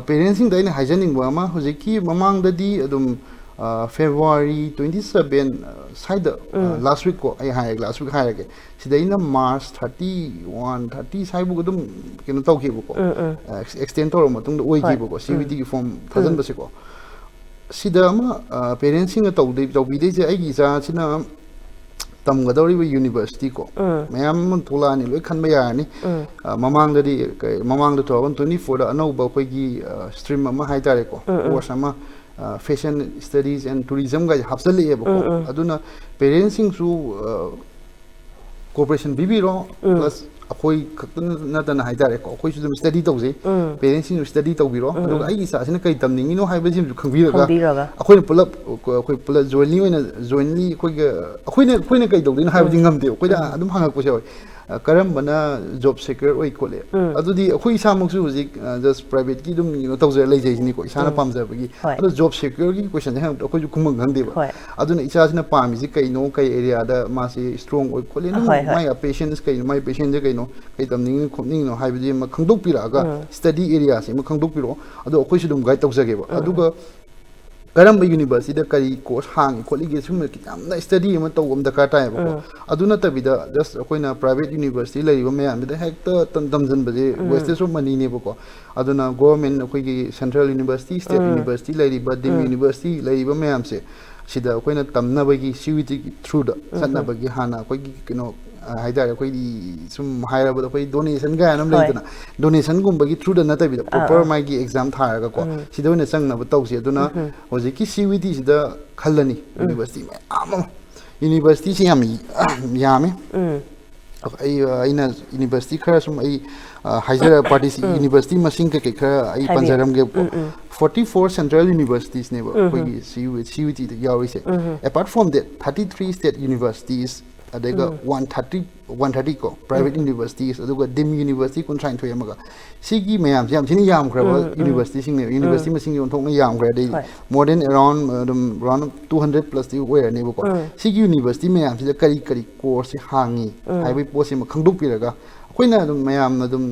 S2: parenting da ina hygienic ba ma hoje ki mamang da di adum February 27 side last week ko ai hai last week hai ke sidaina March 31 30 sai bu dum kino tau ki bu ko extend to ma tung oi ki bu ko CUET ki form thajan ba se ko sida ma parenting tau bi de je ai gi sa sina tam ga dori university ko mayam thola ni loi khan ba ya ni mamang da di mamang da 2024 da anau ba khoi gi stream ma hai tare ko course ama fashion studies and tourism ga hapsal le ba ko aduna parenting su cooperation bibiro plus ꯑꯩꯈꯣꯏ ꯈꯛꯇ ꯅꯠꯇꯅ ꯍꯥꯏꯇꯥꯔꯦꯀꯣ ꯑꯩꯈꯣꯏꯁꯨ ꯑꯗꯨꯝ ꯁ꯭ꯇꯗꯤ ꯇꯧꯖꯩ ꯄꯦꯔꯦꯟꯁꯁꯤꯡꯁꯨ ꯁ꯭ꯇꯗꯤ ꯇꯧꯕꯤꯔꯣ ꯑꯗꯨꯒ ꯑꯩꯒꯤ ꯏꯆꯥꯁꯤꯅ ꯀꯩ ꯇꯝꯅꯤꯡꯉꯤꯅꯣ ꯍꯥꯏꯕꯁꯤꯃꯁꯨ ꯈꯪꯕꯤꯔꯒ ꯑꯩꯈꯣꯏꯅ ꯄꯨꯂꯞ ꯖꯣꯏꯟꯂꯤ ꯑꯣꯏꯅ ꯖꯣꯏꯟꯂꯤ ꯑꯩꯈꯣꯏꯅ ꯀꯩ ꯇꯧꯗꯣꯏꯅꯣ ꯍꯥꯏꯕꯗꯤ ꯉꯝꯗꯦꯕ ꯑꯩꯈꯣꯏꯗ ꯑꯗꯨꯝ ꯍꯪꯉꯛꯄꯁꯨ ꯌꯥꯎꯋꯤ ꯀꯔꯝꯕꯅ ꯖꯣꯕ ꯁꯦꯀ꯭ꯌꯣꯔ ꯑꯣꯏ ꯈꯣꯠꯂꯦ ꯑꯗꯨꯗꯤ ꯑꯩꯈꯣꯏ ꯏꯁꯥꯃꯛꯁꯨ ꯍꯧꯖꯤꯛ ꯖꯁ ꯄ꯭ꯔꯥꯏꯚꯦꯠꯀꯤ ꯑꯗꯨꯝ ꯀꯩꯅꯣ ꯇꯧꯖꯔ ꯂꯩꯖꯩꯁꯤꯅꯤꯀꯣ ꯏꯁꯥꯅ ꯄꯥꯝꯖꯕꯒꯤ ꯑꯗꯣ ꯖꯣꯕ ꯁꯦꯀ꯭ꯌꯣꯔꯒꯤ ꯀꯣꯏꯁꯟꯁꯦ ꯍꯪꯉꯛꯄꯗ ꯑꯩꯈꯣꯏꯁꯨ ꯈꯨꯝꯕꯝ ꯈꯪꯗꯦꯕ ꯑꯗꯨꯅ ꯏꯆꯥꯁꯤꯅ ꯄꯥꯝꯃꯤꯁꯤ ꯀꯩꯅꯣ ꯀꯩ ꯑꯦꯔꯤꯌꯥꯗ ꯃꯥꯁꯤ ꯁ꯭ꯇ꯭ꯔꯣꯡ ꯑꯣꯏ ꯈꯣꯠꯂꯦ ꯑꯗꯨꯝ ꯃꯥꯏ ꯄꯦꯁꯟꯁ ꯀꯩꯅꯣ ꯃꯥꯏ ꯄꯦꯁꯟꯁꯦ ꯀꯩꯅꯣ ꯀꯩ ꯇꯝꯅꯤꯡꯉꯤꯅꯣ ꯈꯣꯠꯅꯤꯡꯉꯤꯅꯣ ꯍꯥꯏꯕꯗꯤ ꯑꯃ ꯈꯪꯗꯣꯛꯄꯤꯔꯛꯑꯒ ꯁ꯭ꯇꯗꯤ ꯑꯦꯔꯤꯌꯥꯁꯤ ꯑꯃ ꯈꯪꯗꯣꯛꯄꯤꯔꯛꯑꯣ ꯑꯗꯣ ꯑꯩꯈꯣꯏꯁꯨ ꯑꯗꯨꯝ ꯒꯥꯏꯗ ꯇꯧꯖꯒꯦꯕ ꯑꯗꯨꯒ ꯀꯔꯝꯕ ꯌꯨꯅꯤꯚꯔꯁꯤꯇꯤꯗ ꯀꯔꯤ ꯀꯣꯔꯁ ꯍꯥꯡꯉꯤ ꯈꯣꯠꯂꯤꯒꯦ ꯁꯨꯝꯕ ꯌꯥꯝꯅ ꯁ꯭ꯇꯗꯤ ꯑꯃ ꯇꯧꯕ ꯑꯃ ꯗꯔꯀꯥꯔ ꯇꯥꯏꯌꯦꯕꯀꯣ ꯑꯗꯨ ꯅꯠꯇꯕꯤꯗ ꯖꯁ ꯑꯩꯈꯣꯏꯅ ꯄ꯭ꯔꯥꯏꯚꯦꯠ ꯌꯨꯅꯤꯚꯔꯁꯤꯇꯤ ꯂꯩꯔꯤꯕ ꯃꯌꯥꯝꯁꯤꯗ ꯍꯦꯛꯇ ꯇꯝꯁꯤꯟꯕꯁꯦ ꯋꯦꯁꯇꯦꯖ ꯑꯣꯐ ꯃꯅꯤꯅꯦꯕꯀꯣ ꯑꯗꯨꯅ ꯒꯣꯔꯃꯦꯟ ꯑꯩꯈꯣꯏꯒꯤ ꯁꯦꯟꯇ꯭ꯔꯦꯜ ꯌꯨꯅꯤꯚꯔꯁꯤꯇꯤ ꯁ꯭ꯇꯦꯠ ꯌꯨꯅꯤꯚꯔꯁꯤꯇꯤ ꯂꯩꯔꯤꯕ ꯗꯤꯝ ꯌꯨꯅꯤꯚꯔꯁꯤꯇꯤ ꯂꯩꯔꯤꯕ ꯃꯌꯥꯝꯁꯦ ꯁꯤꯗ ꯑꯩꯈꯣꯏꯅ ꯇꯝꯅꯕꯒꯤ CUETꯒꯤ ꯊ꯭ꯔꯨꯗ ꯆꯠꯅꯕꯒꯤ ꯍꯥꯟꯅ ꯑꯩꯈꯣꯏꯒꯤ ꯀꯩꯅꯣ ꯍꯥꯏꯇꯥꯔꯦ ꯑꯩꯈꯣꯏꯒꯤ ꯁꯨꯝ ꯍꯥꯏꯔꯕꯗ ꯑꯩꯈꯣꯏ ꯗꯣꯅꯦꯁꯟ ꯀꯥꯏꯅ ꯑꯃ ꯂꯩꯗꯅ ꯗꯣꯅꯦꯁꯟꯒꯨꯝꯕꯒꯤ ꯊ꯭ꯔꯨꯗ ꯅꯠꯇꯕꯤꯗ ꯄ꯭ꯔꯣꯄꯔ ꯃꯥꯒꯤ ꯑꯦꯛꯖꯥꯝ ꯊꯥꯔꯒꯀꯣ ꯁꯤꯗ ꯑꯣꯏꯅ ꯆꯪꯅꯕ ꯇꯧꯁꯤ ꯑꯗꯨꯅ ꯍꯧꯖꯤꯛꯀꯤ CUETꯁꯤꯗ ꯈꯜꯂꯅꯤ ꯌꯨꯅꯤꯚꯔꯁꯤꯇꯤ ꯃꯌꯥꯝ ꯑꯃ ꯌꯨꯅꯤꯚꯔꯁꯤꯇꯤꯁꯤ ꯌꯥꯝꯃꯦ ꯑꯩꯅ ꯌꯨꯅꯤꯚꯔꯁꯤꯇꯤ ꯈꯔ ꯁꯨꯝ ꯑꯩ ꯍꯥꯏꯖꯔ ꯌꯨꯅꯤꯚꯔꯁꯤꯇꯤ ꯃꯁꯤꯡ ꯀꯩꯀꯩ ꯈꯔ ꯑꯩ ꯄꯟꯖꯔꯝꯒꯦꯕꯀꯣ 44 ꯁꯦꯟꯇ꯭ꯔꯦꯜ ꯌꯨꯅꯤꯚꯔꯁꯤꯇꯤꯁꯅꯦꯕ ꯑꯩꯈꯣꯏꯒꯤ CUETꯗ ꯌꯥꯎꯔꯤꯁꯦ ꯑꯦꯄꯥꯔꯠ ꯐ꯭ꯔꯣꯝ ꯗꯦꯠ 33 ꯁ꯭ꯇꯦꯠ ꯌꯨꯅꯤꯚꯔꯁꯤꯇꯤꯁ ꯑꯗꯨꯒ 130 ꯀꯣ ꯄ꯭ꯔꯥꯏꯚꯦꯠ ꯌꯨꯅꯤꯚꯔꯁꯤꯇꯤꯁ ꯑꯗꯨꯒ ꯗꯤꯝ ꯌꯨꯅꯤꯚꯔꯁꯤꯇꯤ 39 ꯑꯃꯒ ꯁꯤꯒꯤ ꯃꯌꯥꯝꯁꯦ ꯌꯥꯝ ꯊꯤꯅ ꯌꯥꯝꯈ꯭ꯔꯕ ꯌꯨꯅꯤꯚꯔꯁꯤꯇꯤꯁꯤꯡꯅꯦꯕ ꯌꯨꯅꯤꯚꯔꯁꯤꯇꯤ ꯃꯁꯤꯡ ꯑꯣꯟꯊꯣꯛꯅ ꯌꯥꯝꯈ꯭ꯔꯦ ꯑꯗꯩ ꯃꯣꯔ ꯗꯦꯟ ꯑꯦꯔꯥꯎꯟ 200+ ꯑꯣꯏꯔꯅꯦꯕꯀꯣ ꯁꯤꯒꯤ ꯌꯨꯅꯤꯚꯔꯁꯤꯇꯤ ꯃꯌꯥꯝꯁꯤꯗ ꯀꯔꯤ ꯀꯔꯤ ꯀꯣꯔꯁꯁꯤ ꯍꯥꯡꯉꯤ ꯍꯥꯏꯕꯒꯤ ꯄꯣꯠꯁꯤꯃ ꯈꯪꯗꯣꯛꯄꯤꯔꯒ ꯑꯩꯈꯣꯏꯅ ꯑꯗꯨꯝ ꯃꯌꯥꯝꯅ ꯑꯗꯨꯝ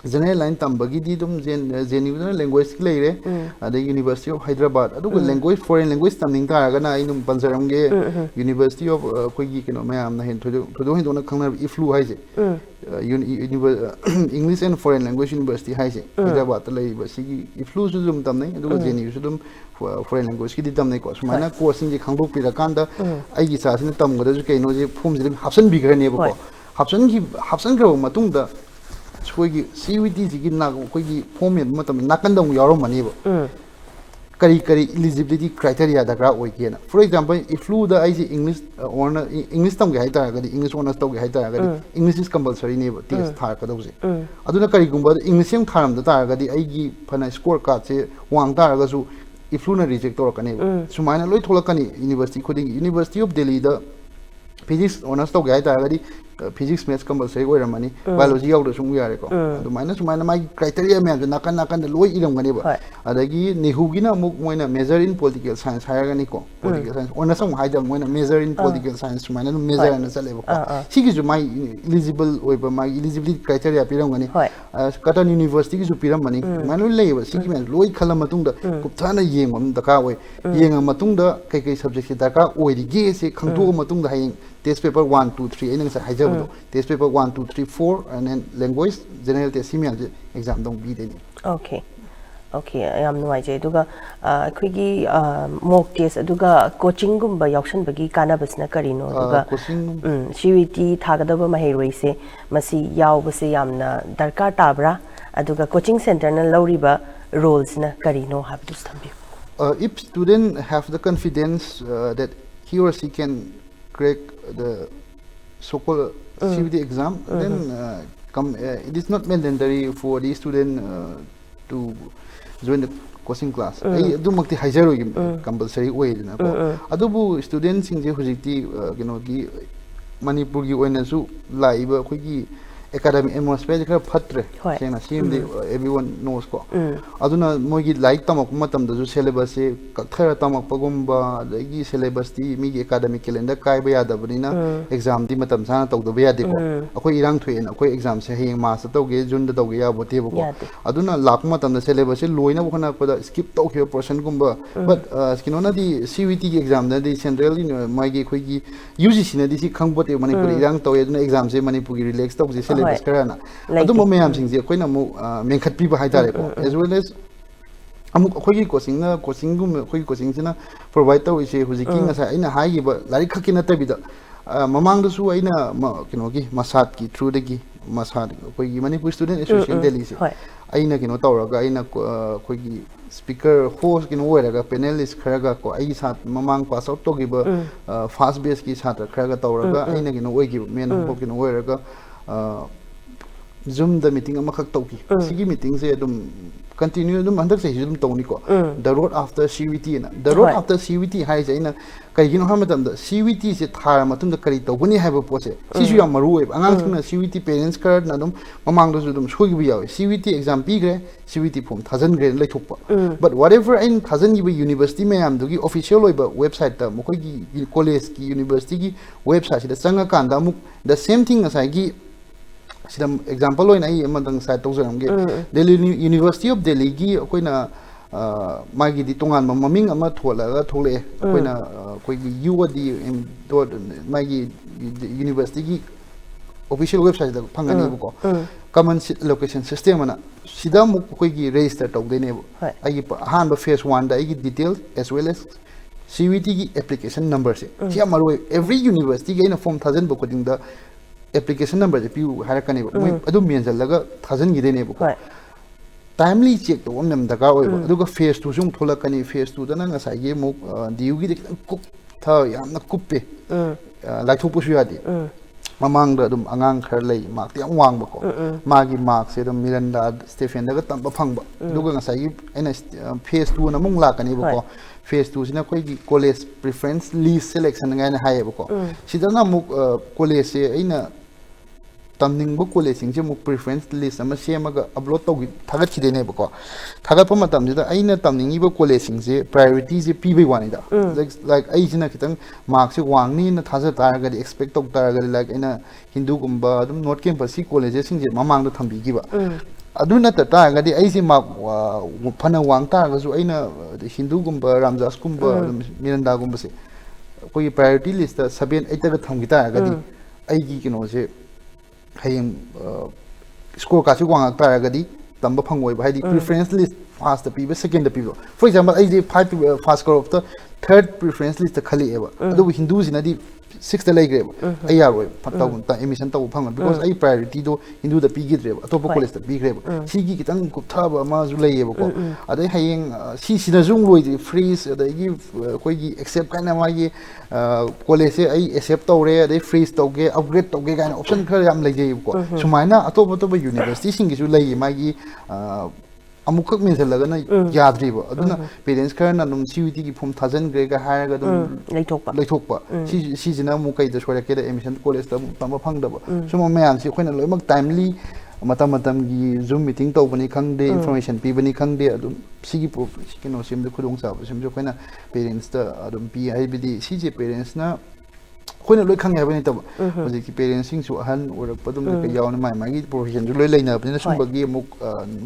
S2: ꯖꯦꯅꯔꯦꯜ ꯂꯥꯏꯟ ꯇꯝꯕꯒꯤꯗꯤ ꯑꯗꯨꯝ ꯖꯦꯅꯤꯌꯨꯗꯅ ꯂꯦꯡꯒ꯭ꯋꯦꯖꯀꯤ ꯂꯩꯔꯦ ꯑꯗꯩ ꯌꯨꯅꯤꯚꯔꯁꯤꯇꯤ ꯑꯣꯐ ꯍꯥꯏꯗ꯭ꯔꯕꯥꯗ ꯑꯗꯨꯒ ꯂꯦꯡꯒ꯭ꯋꯦꯖ ꯐꯣꯔꯦꯟ ꯂꯦꯡꯒ꯭ꯋꯦꯖ ꯇꯝꯅꯤꯡ ꯇꯥꯔꯒꯅ ꯑꯩ ꯑꯗꯨꯝ ꯄꯟꯖꯔꯝꯒꯦ ꯌꯨꯅꯤꯚꯔꯁꯤꯇꯤ ꯑꯣꯐ ꯑꯩꯈꯣꯏꯒꯤ ꯀꯩꯅꯣ ꯃꯌꯥꯝꯅ ꯍꯦꯟꯅ ꯊꯣꯏꯗꯣꯛ ꯍꯦꯟꯗꯣꯛꯅ ꯈꯪꯅꯔꯤꯕ IFLU ꯍꯥꯏꯁꯦ ꯏꯪꯂꯤꯁ ꯑꯦꯟड ꯐꯣꯔꯦꯟ ꯂꯦꯡꯒ꯭ꯋꯦꯖ ꯌꯨꯅꯤꯚꯔꯁꯤꯇꯤ ꯍꯥꯏꯁꯦ ꯍꯥꯏꯗ꯭ꯔꯕꯥꯗꯇ ꯂꯩꯔꯤꯕ ꯁꯤꯒꯤ IFLUꯁꯨ ꯑꯗꯨꯝ ꯇꯝꯅꯩ ꯑꯗꯨꯒ JNUꯁꯨ ꯑꯗꯨꯝ ꯐꯣꯔꯦꯟ ꯂꯦꯡꯒ꯭ꯋꯦꯖꯀꯤꯗꯤ ꯇꯝꯅꯩꯀꯣ ꯁꯨꯃꯥꯏꯅ ꯀꯣꯔꯁꯁꯤꯡꯁꯦ ꯈꯪꯗꯣꯛꯄꯤꯔꯀꯥꯟꯗ ꯑꯩꯒꯤ ꯏꯆꯥꯁꯤꯅ ꯇꯝꯒꯗꯕꯁꯦ ꯀꯩꯅꯣꯁꯦ ꯐꯣꯝꯁꯤꯗ ꯍꯥꯞꯆꯤꯟꯕꯤꯈ꯭ꯔꯅꯦꯕꯀꯣ ꯍꯥꯞꯆꯤꯟꯈ꯭ꯔꯕ ꯃꯇꯨꯡꯗ ꯑꯩꯈꯣꯏꯒꯤ CUETꯁꯤꯒꯤ ꯑꯩꯈꯣꯏꯒꯤ ꯐꯣꯝ ꯃꯦꯟꯕ ꯃꯇꯝꯗ ꯅꯥꯀꯟꯗ ꯑꯃꯨꯛ ꯌꯥꯎꯔꯝꯃꯅꯦꯕ ꯀꯔꯤ ꯀꯔꯤ ꯏꯂꯤꯖꯤꯕꯤꯂꯤꯇꯤ ꯀ꯭ꯔꯥꯏꯇꯦꯔꯤꯌꯥ ꯗꯔꯀꯥꯔ ꯑꯣꯏꯒꯦꯅ ꯐꯣꯔ ꯑꯦꯛꯖꯥꯝꯄꯜ IFLUꯗ ꯑꯩꯁꯦ ꯏꯪꯂꯤꯁ ꯇꯝꯒꯦ ꯍꯥꯏꯇꯥꯔꯒꯗꯤ ꯏꯪꯂꯤꯁ ꯑꯣꯅꯔꯁ ꯇꯧꯒꯦ ꯍꯥꯏꯇꯥꯔꯒꯗꯤ ꯏꯪꯂꯤꯁ ꯏꯁ ꯀꯝꯄꯜꯁꯔꯤꯅꯦꯕ ꯇꯦꯁ ꯊꯥꯔꯛꯀꯗꯧꯕꯁꯦ ꯑꯗꯨꯅ ꯀꯔꯤꯒꯨꯝꯕ ꯏꯪꯂꯤꯁ ꯑꯃ ꯊꯥꯔꯝꯗ ꯇꯥꯔꯒꯗꯤ ꯑꯩꯒꯤ ꯐꯅ ꯁ꯭ꯀꯣꯔ ꯀꯥꯔꯗꯁꯦ ꯋꯥꯡ ꯇꯥꯔꯒꯁꯨ IFLUꯅ ꯔꯤꯖꯦꯛ ꯇꯧꯔꯛꯀꯅꯦꯕ ꯁꯨꯃꯥꯏꯅ ꯂꯣꯏ ꯊꯣꯛꯂꯛꯀꯅꯤ ꯌꯨꯅꯤꯚꯔꯁꯤꯇꯤ ꯈꯨꯗꯤꯡꯒꯤ ꯌꯨꯅꯤꯚꯔꯁꯤꯇꯤ ꯑꯣꯐ ꯗꯦꯜꯂꯤꯗ ꯐꯤꯖꯤꯛꯁ ꯑꯣꯅꯔꯁ ꯇꯧꯒꯦ ꯍꯥꯏꯇꯥꯔꯒꯗꯤ ꯐꯤꯖꯤꯛꯁ ꯃꯦꯠꯁ ꯀꯝꯄꯜꯁꯔꯤ ꯑꯣꯏꯔꯝꯃꯅꯤ ꯕꯥꯏꯑꯣꯂꯣꯖꯤ ꯌꯥꯎꯗ꯭ꯔꯁꯨ ꯑꯃꯨꯛ ꯌꯥꯔꯦꯀꯣ ꯑꯗꯨꯃꯥꯏꯅ ꯃꯥꯒꯤ ꯀ꯭ꯔꯥꯏꯇꯦꯔꯤꯌꯥ ꯃꯌꯥꯝꯁꯦ ꯅꯥꯀꯟ ꯅꯥꯀꯟꯗ ꯂꯣꯏ ꯏꯔꯝꯒꯅꯦꯕ ꯑꯗꯒꯤ ꯅꯦꯍꯨꯒꯤꯅ ꯑꯃꯨꯛ ꯃꯣꯏꯅ ꯃꯦꯖꯔ ꯏꯟ ꯄꯣꯂꯤꯇꯤꯀꯦꯜ ꯁꯥꯏꯟꯁ ꯍꯥꯏꯔꯒꯅꯤꯀꯣ ꯄꯣꯂꯤꯇꯤꯀꯦꯜ ꯁꯥꯏꯟꯁ ꯑꯣꯅꯔꯁ ꯑꯃꯨꯛ ꯍꯥꯏꯗꯕ ꯃꯣꯏꯅ ꯃꯦꯖꯔ ꯏꯟ ꯄꯣꯂꯤꯇꯤꯀꯦꯜ ꯁꯥꯏꯟꯁ ꯁꯨꯃꯥꯏꯅ ꯑꯗꯨꯝ ꯃꯦꯖꯔ ꯑꯅ ꯆꯠꯂꯦꯕꯀꯣ ꯁꯤꯒꯤꯁꯨ ꯃꯥꯒꯤ ꯏꯂꯤꯖꯤꯕꯜ ꯑꯣꯏꯕ ꯃꯥꯒꯤ ꯏꯂꯤꯖꯤꯕꯤꯂꯤꯇꯤ ꯀ꯭ꯔꯥꯏꯇꯦꯔꯤꯌꯥ ꯄꯤꯔꯝꯒꯅꯤ ꯀꯇꯟ ꯌꯨꯅꯤꯚꯔꯁꯤꯇꯤꯒꯤꯁꯨ ꯄꯤꯔꯝꯃꯅꯤ ꯑꯗꯨꯃꯥꯏꯅ ꯂꯣꯏ ꯂꯩꯌꯦꯕ ꯁꯤꯒꯤ ꯃꯌꯥꯝ ꯂꯣꯏ ꯈꯜꯂ ꯃꯇꯨꯡꯗ ꯀꯨꯞꯊꯅ ꯌꯦꯡꯕ ꯑꯃ ꯗꯔꯀꯥꯔ ꯑꯣꯏ ꯌꯦꯡꯉ ꯃꯇꯨꯡꯗ ꯀꯩꯀꯩ ꯁꯕꯖꯦꯛꯁꯦ ꯗꯔꯀꯥꯔ ꯑꯣꯏꯔꯤꯒꯦꯁꯦ ꯈꯪꯗꯣꯛꯑ ꯃꯇꯨꯡꯗ ꯍꯌꯦꯡ ꯇꯦꯁ ꯄꯦꯄꯔ 1 2 3 ꯑꯩꯅ ꯉꯁꯥꯏ ꯍꯥꯏꯖꯕꯗꯣ test paper 1 2 3 4 and then language general test ꯁꯤ ꯃꯌꯥꯝꯁꯦ ꯑꯦꯛꯖꯥꯝꯗ ꯑꯃꯨꯛ ꯄꯤꯗꯣꯏꯅꯤ
S1: ꯑꯣꯀꯦ ꯌꯥꯝ ꯅꯨꯡꯉꯥꯏꯖꯩ ꯑꯗꯨꯒ ꯑꯩꯈꯣꯏꯒꯤ ꯃꯣꯛ ꯇꯦꯁ ꯑꯗꯨꯒ ꯀꯣꯆꯤꯡꯒꯨꯝꯕ ꯌꯥꯎꯁꯟꯕꯒꯤ ꯀꯥꯟꯅꯕꯁꯤꯅ ꯀꯔꯤꯅꯣ ꯑꯗꯨꯒ CUET ꯊꯥꯒꯗꯕ ꯃꯍꯩꯔꯣꯏꯁꯦ ꯃꯁꯤ ꯌꯥꯎꯕꯁꯦ ꯌꯥꯝꯅ ꯗꯔꯀꯥꯔ ꯇꯥꯕ꯭ꯔꯥ ꯑꯗꯨꯒ ꯀꯣꯆꯤꯡ ꯁꯦꯟꯇꯔꯅ ꯂꯧꯔꯤꯕ ꯔꯣꯜꯁꯤꯅ ꯀꯔꯤꯅꯣ ꯍꯥꯏꯕꯗꯨꯁꯨ ꯊꯝꯕꯤꯌꯨ
S2: If student have the confidence that he or she can crack the so-called CUET exam, then it is not mandatory for the student to join the coaching class. I adumakti haijaroi compulsory oidna ko. Adubu students singje hujikti kenogi Manipur gi oinasu laiba khoi academic atmosphere khara phatre sena simdi everyone knows ko aduna mogi like tamak matam da ju syllabus se kathara tamak pagumba adagi syllabus ti mi academic calendar kai ba yada banina exam ti matam sana tawda ba yade ko akoi irang thoen akoi exam se heng mas tawge jun da tawge ya bote ko aduna lak matam da syllabus se loina bkhona pada skip taw khio portion gumba but skinona di CUET gi exam da di central magi khoi gi UGC na di si khangbote manipur irang taw aduna exam se manipur gi relax taw je Karana. Adum mayam singje koina mu menkhat piba haitare ko as well as amuk khoi coaching na coaching gum khoi coaching sina provide taw ise hujiki ngasa aina hagi ba lari khaki na tabida mamang da su aina kino gi masat ki through de gi masat khoi gi Manipur student association Delhi se aina kino tawraga aina khoi gi speaker host kino oiraga panelist kharaga ko ai sat mamang pass out to gi ba fast base ki sat kharaga tawraga aina kino oigi men ko kino oiraga Zoom the meeting amakak tawki sigi meeting se adum continue adum handak se zoom tawni ko the road after CUET na the road after CUET hai jaina kai gino ha matam da CUET se thar matum da kari tawbani haiba pose si su yam maru oi angang thna CUET parents card na dum mamang da dum soi gi yawi CUET exam pi gre CUET form thousand grade lai thokpa but whatever in thousand gi university mayam du gi official oi ba website ta mokoi gi college ki university gi website da changa kan da muk the same thing asai gi sidam example loin ai amang site tawjam ge Delhi University of Delhi gi koina magi di tongan maming ama thola ga thole koina koi gi UOD dot magi university gi official website da phangani bu ko common location system ana sidam koi gi register taw de ne ai han ba phase 1 da ai gi details as well as CUET gi application number se si amaru every university gi na form 1000 bu ko ding da application number je piu harakani moi adu menjal laga thousand gi dene bu timely check to om daga oi adu ga phase 2 jung tholakani phase 2 da na sai ge mo diu gi kup tha yamna kuppe lai thu pu su yadi mamang da dum angang khar lei mark ti ang wang ba ko magi mark se dum Miranda Stephen daga tam ba phang ba adu ga sai gi ena phase 2 na mung la kani bu ko phase 2 sina koi gi college preference list selection ngai na hai bu ko sidana mu college se aina tamning bu college sing je mu preference list ama semaga upload tawgi thagat khide ne bako thagat pa matam jida aina tamning bu college sing je priority je pi bai wani da like ai jina kitang mark se wangni na thaja tar ga expect tok tar ga like aina hindu gumba dum north campus si college sing je mamang da thambi gi ba adu na ta ga di ai si mark phana wang tar ga su aina hindu gumba ramjas gumba Miranda gumba se koi priority list 7 8 ga thamgi tar ga di ai gi kino je hayeng score ka chu wang ta ga di tamba phangoi ba di preference list first the people second the people for example I 5 first score of the third preference list khali eba adu hindu sina di 6th lay grade ai yaroi pataw ta emission taw phang because ai priority do hindu da pi gidre atopa college da pi grade si gi kitang kuptha ba ma zu lay eba ko adai hayeng si sina jung loi di freeze adai gi koi gi accept kana ma gi college ai accept tawre adai freeze tawge upgrade tawge kana option khar yam lay jei ko sumaina atopa to university sing gi ju lay ma gi amukak menjalaga na yadri ba aduna parents khar na num CUET gi form 1000 grade ga hire ga dum laithokpa si jina mu kai da sore ke da admission college da tamba phang da ba suma mayam si khoina loimak timely matam gi zoom meeting to bani khang de information pi bani khang de adum si gi pro si kino sim de khudong sa sim jo khoina parents da adum pi ai bi si je parents na khoina loi khang ya bani ta hoji ki parents sing su ahan or padum de ka yaw na mai gi profession loi leina bani sum ba gi muk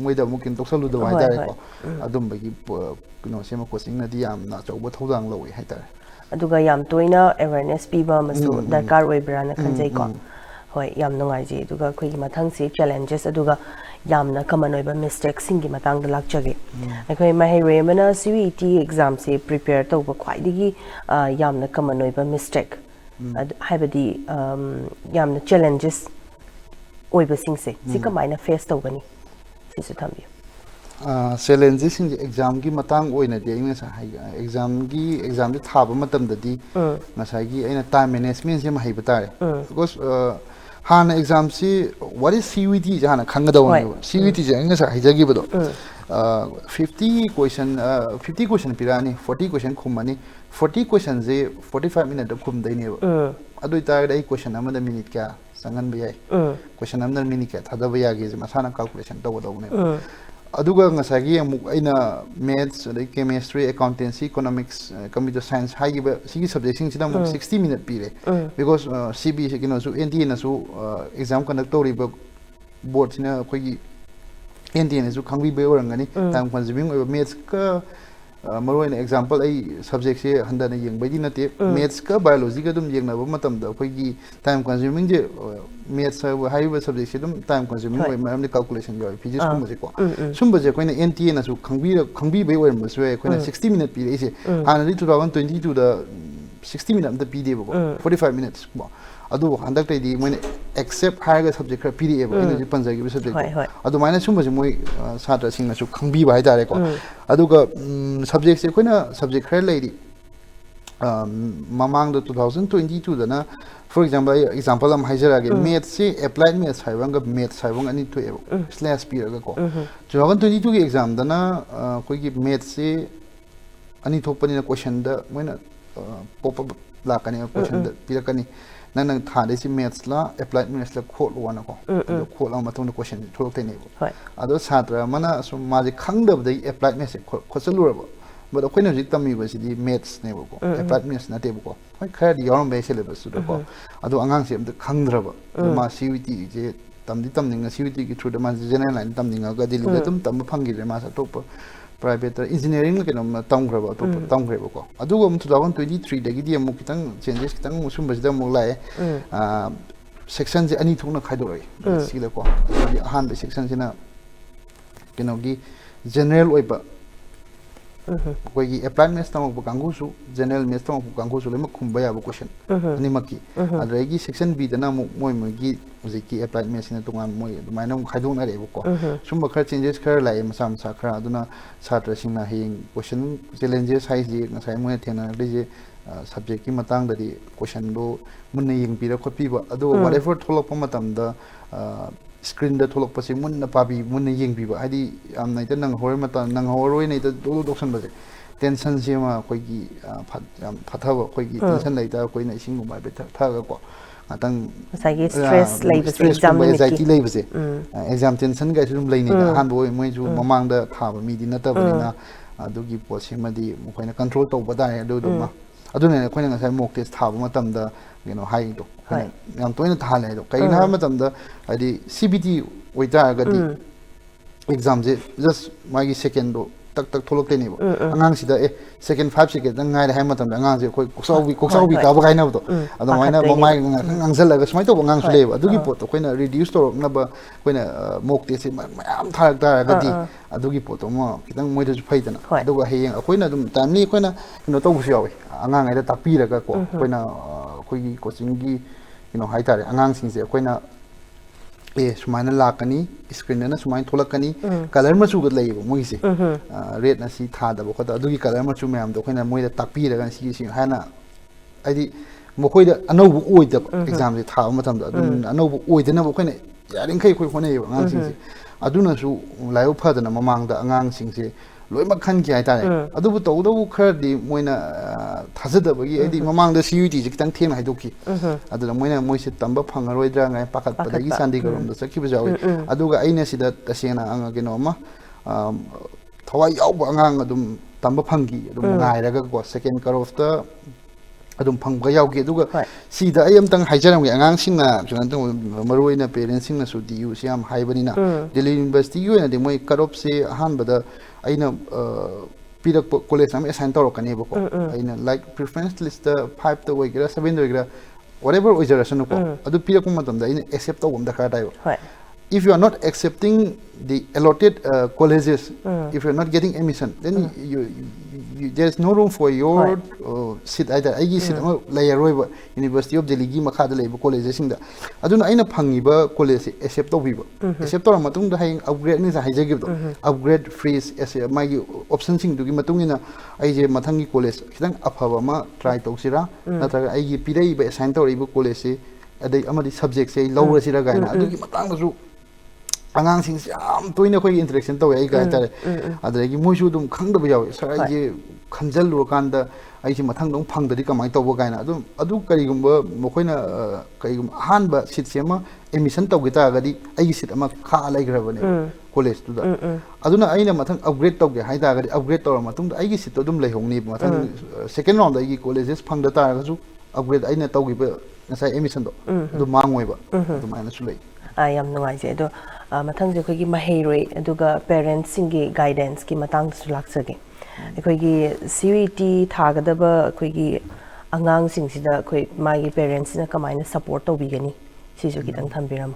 S2: moi da mukin toksalu da wai dai ko adum ba gi kino sema coaching na di yam na chawba thodang loi hai tar
S1: aduga yam toina awareness piba masu darkar oi brana khanjai ko hoi yam nungai ji aduga khoi mathang si challenges aduga yamna common oi ba mistakes sing gi matang da lakchage akhoi mai remana CUET exam se prepare to ba khwai digi yamna common oi ba mistake haibadi yamna challenges oi ba sing se si kamaina face to bani si su thambi
S2: challenges in exam gi matang oina de ina sa exam de thaba matam da di nasai gi aina time management se ma hai batare because hana exam si what is CUET jana khanga da wani CUET je ina sa hai jagi bado 50 question pirani 40 question khumani 40 question je 45 minute khum dai ne ba adoi ta dai question amada minute kya sangan ba yai question amada minute kya thada ba yagi je masana calculation taw da ne aduga ngasagi amuk aina maths adai chemistry accountancy economics computer science hagi ba sigi subject sing sida 60 minute pire because CB se kino su NT na su exam conduct tori ba board sina khoi gi NT na su khangbi be orangani time consuming maths ka maroin example ai subject se handa na yeng bai di na te maths ka biology ka dum yeng na ba matam da khoi gi time consuming je maths hai ba subject se dum time consuming oi ma calculation yo physics ko ma ko sum ba je koina NT na su khangbi bai or ma su koina 60 minute pi se hana di 2022 da 60 minute da pi de ba 45 minutes ba adu handak tai di moi accept higher subject kra pdi eba ina ji panja gi subject adu maina sum ba moi satra sing na su khangbi ba hai dare ko adu ga subject se koina subject kra lai di mamang da 2022 da na for example am hajarage maths se applied maths haibanga maths haibanga ani to slash piraga ko 2022 gi exam dana koi gi maths se ani thopani na question da moina pop up lakani question da pirakani nang thade si maths la applied maths la khol wana ko khol am matung question thok te ne ko ado satra mana so ma ji khangdab dai applied maths khosaluraba but akoina ji tammi ba si di maths ne ko applied maths na te ko hoi khar di yarum be syllabus su ko ado angang se amta khangdraba ma CUET je tamdi tamninga CUET gi through the man general line tamninga ga dili ga tam phangi re ma sa top private engineering la kenom tamgraba top tamgreba ko adu go 2023 dagi di amuk kitang changes kitang musum basida muk lai section je ani thukna khaidoroi sila ko han be section sina kenogi general oiba koi gi applied maths tamok bu kangu su general maths tamok bu kangu su lema khumba ya bu question ani makki adregi section b dana moi gi uziki applied maths na tungan moi dumaina khaidong na re bu ko sumba khar changes khar lai masam sa khar aduna satra singna hing question challenges size ji ngasai moi thena de subject ki matang da di question do munna ying pi ra khopi ba adu whatever tholok pa matam da screen da tholok pa se munna pabi munna ying pi ba hadi am nai ta nang hor mata nang horoi nei ta do doksan ba tension se ma koi gi phatha ba koi gi tension lai ta koi na ising gum ba tha ga ko atang
S1: sai gi stress lai ba se exam ni
S2: anxiety lai ba se exam tension ga sum lai nei da han bo moi ju mamang da tha ba mi di na ta ba na adu gi po se ma di mo koi na control to ba da do do ma aduna ne koi na sai mock test tha ba matam da high do yam toina tha lai do kai na matam da adi CBT oita ga di exam je just magi second do tak tak tholok te ni bo angang sida second 5 second dang ngai hai matam da angang je koi koksau bi ka ba kai na do ado mai na mai ngang zal ga smai to angang su le ba adu gi pot koi na reduce to na ba koi na mock test se mayam tharak da ga di adu gi pot mo kitang moi da ju phai da na adu ga heyeng koi na dum time ni koi na no to bu su yawi angang ai da takpi ra ga ko koi na koi gi coaching gi hai tare angang sing se koi na sumaina lakani screen na sumain tholakani color ma chu ga lei bo moi se red na si tha da bo khota adu gi color ma chu myam do khoina moi da takpi ra ga si hana ai mokoi da anou bu oi da exam se tha ma tam da adu anou bu oi da na bo khoina yaring khai khoi khone angang sing se adu na su layo pha da na mamang da angang sing se loi ma khan ki ai tare adu bu to do khar di moina thaja da bagi ai di mamang da CUET ji kitang theng hai doki adu la moina moi se tamba phangaroi dra ngai pakat pa da gi sandi garom da sakhi bajawi adu ga aina sida tasena anga geno ma thawai yaw ba angang adum tamba phangi adum ngai ra ga ko second car of the adum phangba yaw ge duga sida ai amtang haijaram ge angang singna chunan tong maroi na parents singna su diu siam haibani na Delhi University yu na de moi car of se han bada aina pirak college am assign to rokani bako aina like preference list 5 to waigra 7 to waigra whatever oijarasanu ko adu pirak ko matam da aina accept to da ka dai if you are not accepting the allotted colleges if you are not getting admission then there is no room for your seat either ai seat layer roiba University of Delhi gi makha da leiba colleges sing da aduna aina phangiba college accept to biba accept to matung da hai upgrade ni sa haijagi do upgrade freeze as my option sing du gi matung ina ai je mathangi college khidang afaba ma try to sira natra ai gi pirei ba assign to riba college se adai amadi subject se lower sira ga na adu gi matang da su angang sing am toina khoi interaction to ai ga tare adagi moisu dum khangda ba yaw sar ai je khanjal lu kan da ai si mathang dong phang da kamai to ba ga na adu kari gumba mokoina kai gum han ba sit sema emission to gita ga di ai sit ama kha lai gra ba ne college tu da aduna aina mathang upgrade to ge hai da ga di upgrade to ma tung da ai sit to dum lai hong ni mathang second round da ai colleges phang da ta ga su upgrade aina to gi ba ngasai emission do du mangoi ba du mai na su lai
S1: yam nuai je do mathang je khoi gi maheiroi aduga parents singi guidance ki matang su laksage khoi gi CUET thagadaba khoi gi angang sing sida khoi magi parents na kamaina support to bigani sisu kitang thambiram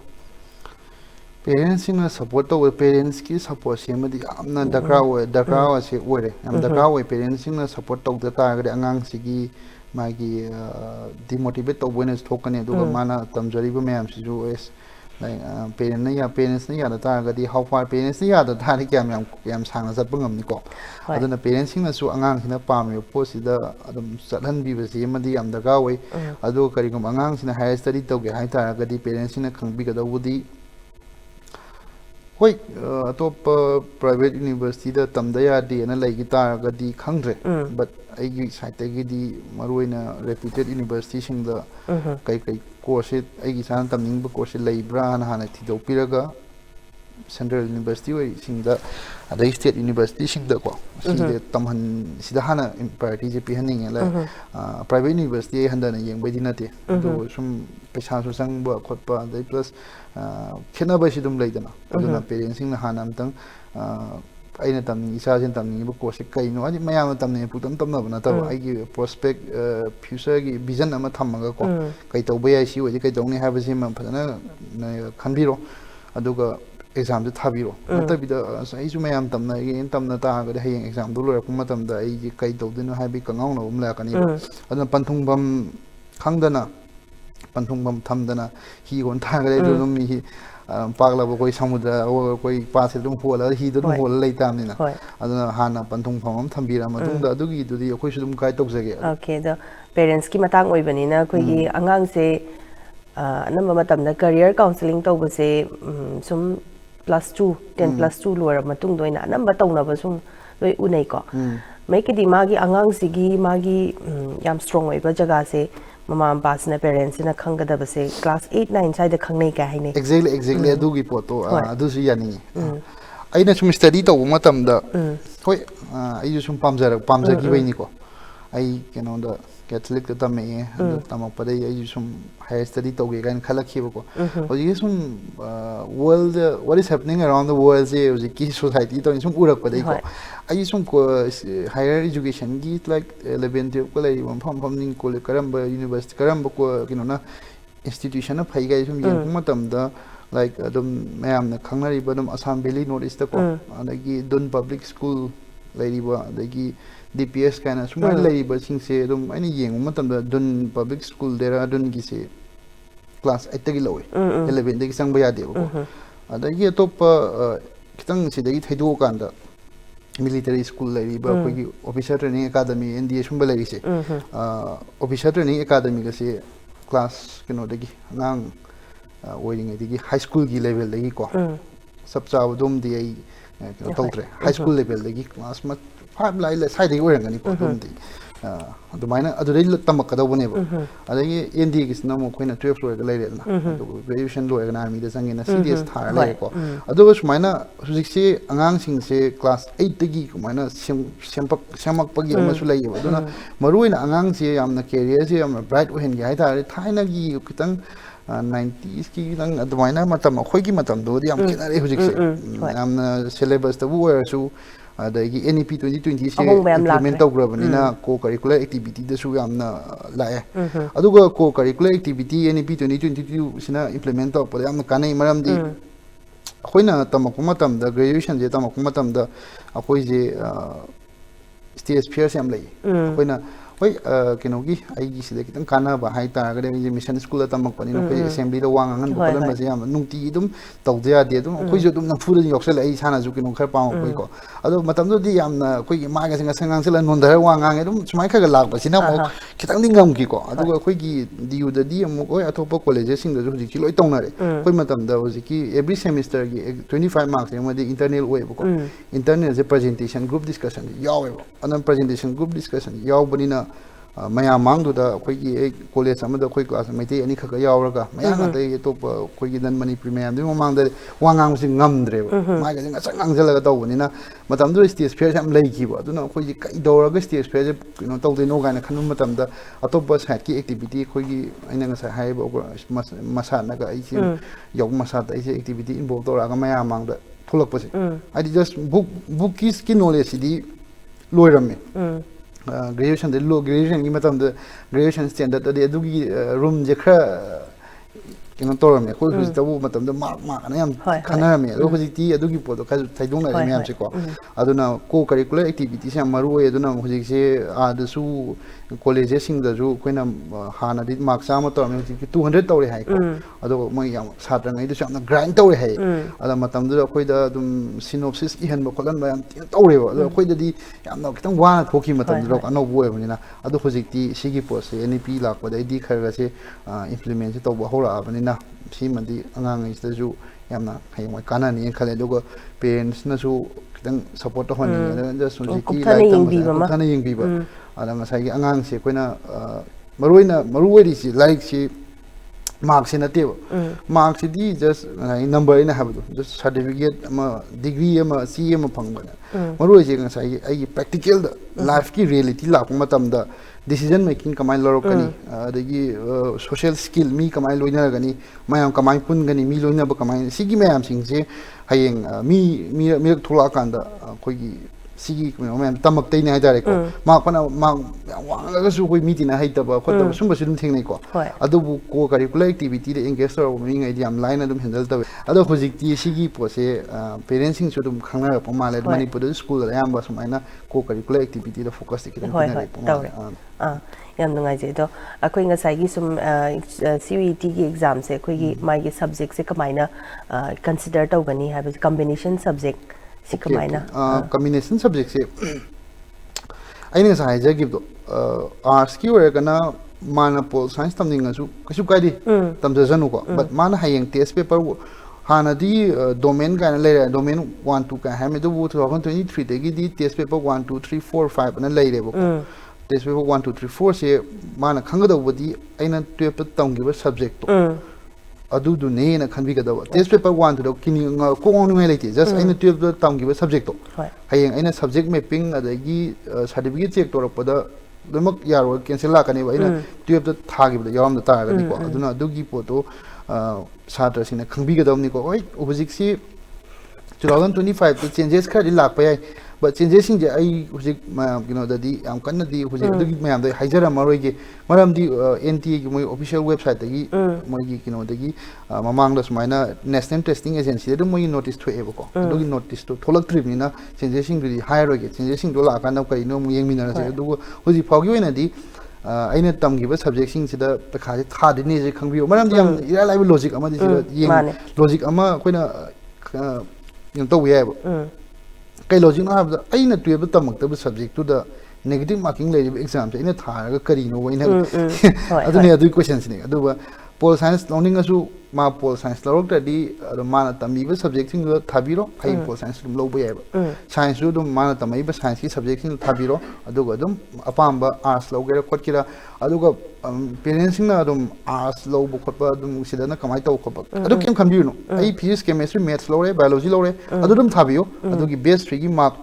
S2: parents na support to parents ki support semadi amna dakra se ore am dakra we parents na support to da ta ga angang sigi magi demotivate to bonus thokane aduga mana tamjari ba mayam sisu es parents na yada taragadi how far parents na yada thari kyam sangna zatpa ngamni ko aduna parents sing na su angang sina pami po sida adum chathan bi basi amadi am daga wai adu karigum angang sina higher study tawge hai taragadi parents sina khangbi ga dawudi hoi atop private university da tamda yadi na lagi taragadi khangre but aigi site gi di maruina reputed university sing da kai course aigi san tamning ba course leibra na hana thi do piraga central university wai sing da adai state university sing da ko sida tamhan sida hana priority je pi haning la private university handa na yeng bai dinate do sum paisa su sang ba khotpa dai plus khena ba sidum leidana aduna parents sing na hana amtang aina tamni isa jen tamni bu course kai no ani mayam tamni putam tamna bana ta ai prospect future gi vision ama thamaga ko kai to bai si wai kai dongni ha basi ma phana khanbiro aduga exam de thabiro matabida ai su mayam tamna gi tamna ta ga hayeng exam du lor kuma tamda ai gi kai to dinu ha bi kangau no umla kani aduna panthung bam khangdana panthung bam thamdana hi gon tha ga du no mi pagla bo koi samudra o koi paase dum hola hi dum hola leitam ni na aduna hana panthung pham thambira matung da adugi dudi akoi su dum kai tokjage
S1: okay the parents ki matang oi bani na koi gi angang se anamba matam na career counseling to ba se sum +2 10 +2 lora matung doina anamba tongna ba sum loi unai ko mai ki di magi angang sigi magi yam strong oi ba jaga se mama pasna parents na khangada ba se class 8 9 sai da khangnei ka haine
S2: exactly adugi poto adu su yani aina sum study to matam da hoi ai sum pamjagi bai ni ko ai keno da Catholic ta me tama pade ai sum higher study to ge gan khala khibo ko hoji sum world what is happening around the world se hoji ki society to sum urak pade ko ai sum ko higher education gi like 11 12 ko lai pham ning ko le karamba university karamba ko kino na institution na phai ga sum yeng matam da like adum mayam na khangnari badum Assam Valley North East ko adagi Dun public school lai ba adagi DPS kind of small labor sing say dum any yeng matam da Dun public school there Dun gi se class 8 gi lowe 11 de sang ba ya de ko adagi top kitang si de thaidu kan da military school lai ba ko gi officer training academy NDA sum ba lai se officer training academy ga se class kino de gi ngang oiring de gi high school gi level de gi ko sab cha dum de ai tautre high school level de gi class ma five lai la sai de oirang ni ko dum di adumaina adudai tamak ka dawne ba adagi ND gi snamo khoina 12 floor ga leire na graduation loy ga army da sangena CDS thar lai ko adu sumaina sujiksi angang sing se class 8 dagi kumaina semak pagi ama su lai ba aduna maruina angang se amna career se amna bright ohen gi haita thaina gi kitang 90s ki nang adumaina matam khoi gi matam do di am kinare hujiksi amna syllabus da bu su adagi NEP 2020 se implement tawgrabani na co curricular activity da su yamna lae aduga co curricular activity NEP 2022 sina implement taw pa yamna kanai maram di khoina tamak matam da graduation je tamak matam da akoi je stage fair sem lai khoina hoi kenogi aigi sida kitang kana ba hai ta ga de mission school ta tamak pani no ko assembly da wang angan ko lan ba se yam nungti dum tawja de dum khoi jo dum na phur ni yoksel ai sana ju kino khar paw koi ko ado matam do di yam na koi gi ma ga singa sangang sela non da wang ang dum sumai kha ga lag ba sina mo kitang dingam ki ko ado khoi gi diu da di mo ko atop college sing da ju ji loi tong na re khoi matam da ji ki every semester gi 25 marks ma de internal way ko internal je presentation group discussion yaw anam presentation group discussion yaw bani na maya mangdu da khoi gi college amada khoi class maite ani kha yaw raga maya na dai top khoi gi dan mani premium du mang da wangang sing ngamdre ma ga sing asang jala ga tawni na matam du stage fair sam lai ki ba du na khoi gi kai dora ga stage fair no taw de no ga na khan matam da atop ba side ki activity khoi gi aina nga sa hai ba masa na ga ai si yog masa da ai activity involve dora ga maya mang da thulak pa se I just book is ki knowledge di loirame graduation de low graduation ki matam de graduation standard de adugi room je khra kena toram ya, koi hujik tabu matam da mak ana yam khana me, ado hujik ti adu ki poto kha thaidong na me yam se ko, aduna co curricular activity se maru e aduna hujik se adasu college sing da ju koina hana di mak sa ma toram hujik 200 tawre hai ko, ado mo yam satra ngai du samna grind tawre hai, ada matam da koi da dum synopsis ki han ba kholan ba yam tawre ba, ado koi da di yam na kitang wa thoki matam da ano bo e bani na, ado hujik ti sigi post se NEP lak ba dai di khar se implement se to ba hora bani na si mandi angang is da ju yamna hay mo kana ni khale dogo parents na su kitang support to honi da su ki like tam kana ying bi ba ala nga sai angang se koina maruoi ri si like si mark se na te mark si di just number ina have just certificate ama degree ama C ama phang ba maruoi je nga sai ai practical life ki reality la ko matam da decision making kamai lorokani adagi social skill mi kamai loina gani mayam kamai pun gani mi loina ba kamai sigi mayam sing se hayeng mi thola kanda koi gi sigi mayam tamak tai nai dare ko ma pana ma wang ga su koi meeting na haita ba khot ba sum ba sum thing nei ko adu bu co curricular activity de engage tor mi ngai diam line adum handle tawe adu hojik ti sigi po se parents sing su dum khangna pa ma le manipur school la yam ba sumaina co curricular activity da focus ki
S1: da yam nungai je do akoi nga sai gi sum CUET gi exam se koi gi mai gi subject se kamaina consider taw gani ha combination subject si kamaina
S2: combination subject se aina sa haja gi do arts ki ore kana mana pol science tamning asu kasu kai di tamja janu ko but mana hayeng test paper hana di domain kana le domain 1 2 ka ha me do 2023 de gi di test paper 1 2 3 4 5 na le re bo test paper 1 2 3 4 se mana khanga do bodi aina 12 ta tong gi ba subject to adu du ne na khanbi ga do test paper 1 to kini ko ngong ngai le ti just aina 12 ta tong gi ba subject to hayeng aina subject mapping adagi certificate check to rak pada lemak yaro cancel la kani ba aina 12 ta thagi ba yawam da ta ga ni ko aduna adu gi poto satra sina khangbi ga dom ni ko oi ubajik si 2025 to changes khari lak pa yai but changes sing je ai hujik you know dadi am kanna di hujik dagi mayam da haijara maroi ge maram di NTA gi moi official website dagi moi gi you know dagi mamang da sumaina national testing agency da moi notice thoi ebo ko dagi notice to tholak trip ni na changes sing ri higher ge changes sing do la kan na kai no mu yeng min na se du hujik phaugi oina di aina tamgi ba subject sing sida pakha ji tha di ni je khangbi maram di yang ira lai logic ama di sida yeng logic ama koina yang to we kai logic na have aina 12 tamak ta subject to the negative marking le exam se ina thar ga kari no ina adu ne adu questions ni adu ba pol science learning asu ma pol science lorok ta di mana tambi ba subject sing thabiro ai pol science dum lo ba ya science du dum mana tamai ba science ki subject sing thabiro adu ga dum apam ba arts lo ga khot kira adu ga parents sing na dum arts lo bu khot ba dum sida na kamai taw khot ba adu kem khambi no ai physics chemistry maths lo re biology lo re adu dum thabio adu gi base 3 gi mark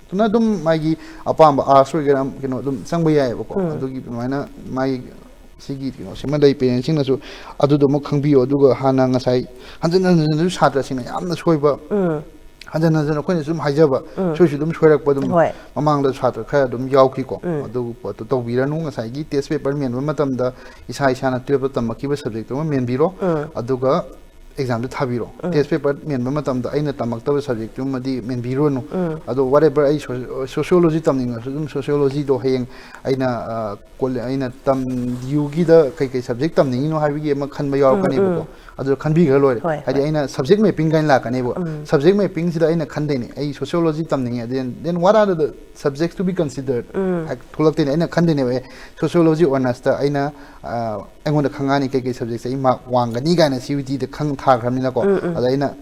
S2: tuna dum mai gi apam ba arts ro ga kino dum sang ba ya ba ko adu gi mana mai sigi you know sima dai parents sing na su adu do mo khangbi o duga hana nga sai hanjan ju satra sing na yamna soiba hanjan ko ni sum haijaba soi dum soirak pa dum mamang da satra kha dum yaw ki ko adu po to bira nu nga sai gi test paper men ma matam da isa na 12 tam ki ba subject ma men biro aduga exam da thabiro test paper men ma matam da aina tamak ta subject tu madi men biro no ado whatever ai sociology tamning dum sociology do heng aina aina tam yugi da kai subject tamning no habi ge ma khan ba yaw kani bo ado khan bi ga lore hadi aina subject mapping gain la kani bo subject mapping sida aina khan dai ni ai sociology tamning then what are the subjects to be considered thulak te aina khan dai ni sociology honors ta aina angon da khangani kai subject ai ma wang gani ga na CUET da khang tha khamni ko ada aina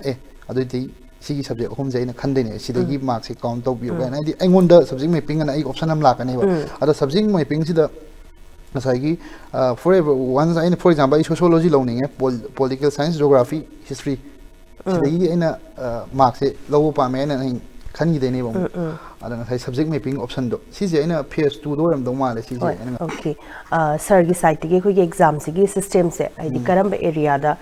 S2: adu ti sigi subject hom jaina khandai ne sidagi mark se count to bi ga na di angon da subject mapping na ai option am la kani ba ada subject mapping sida nasagi forever once I for example sociology learning political science geography history sidagi aina marks se low pa me na khani de ne bom ada ngai subject mapping option do si je aina phase 2 do ram do ma le si je
S1: okay sir gi site ge khoi exam se gi system se ai di karam area da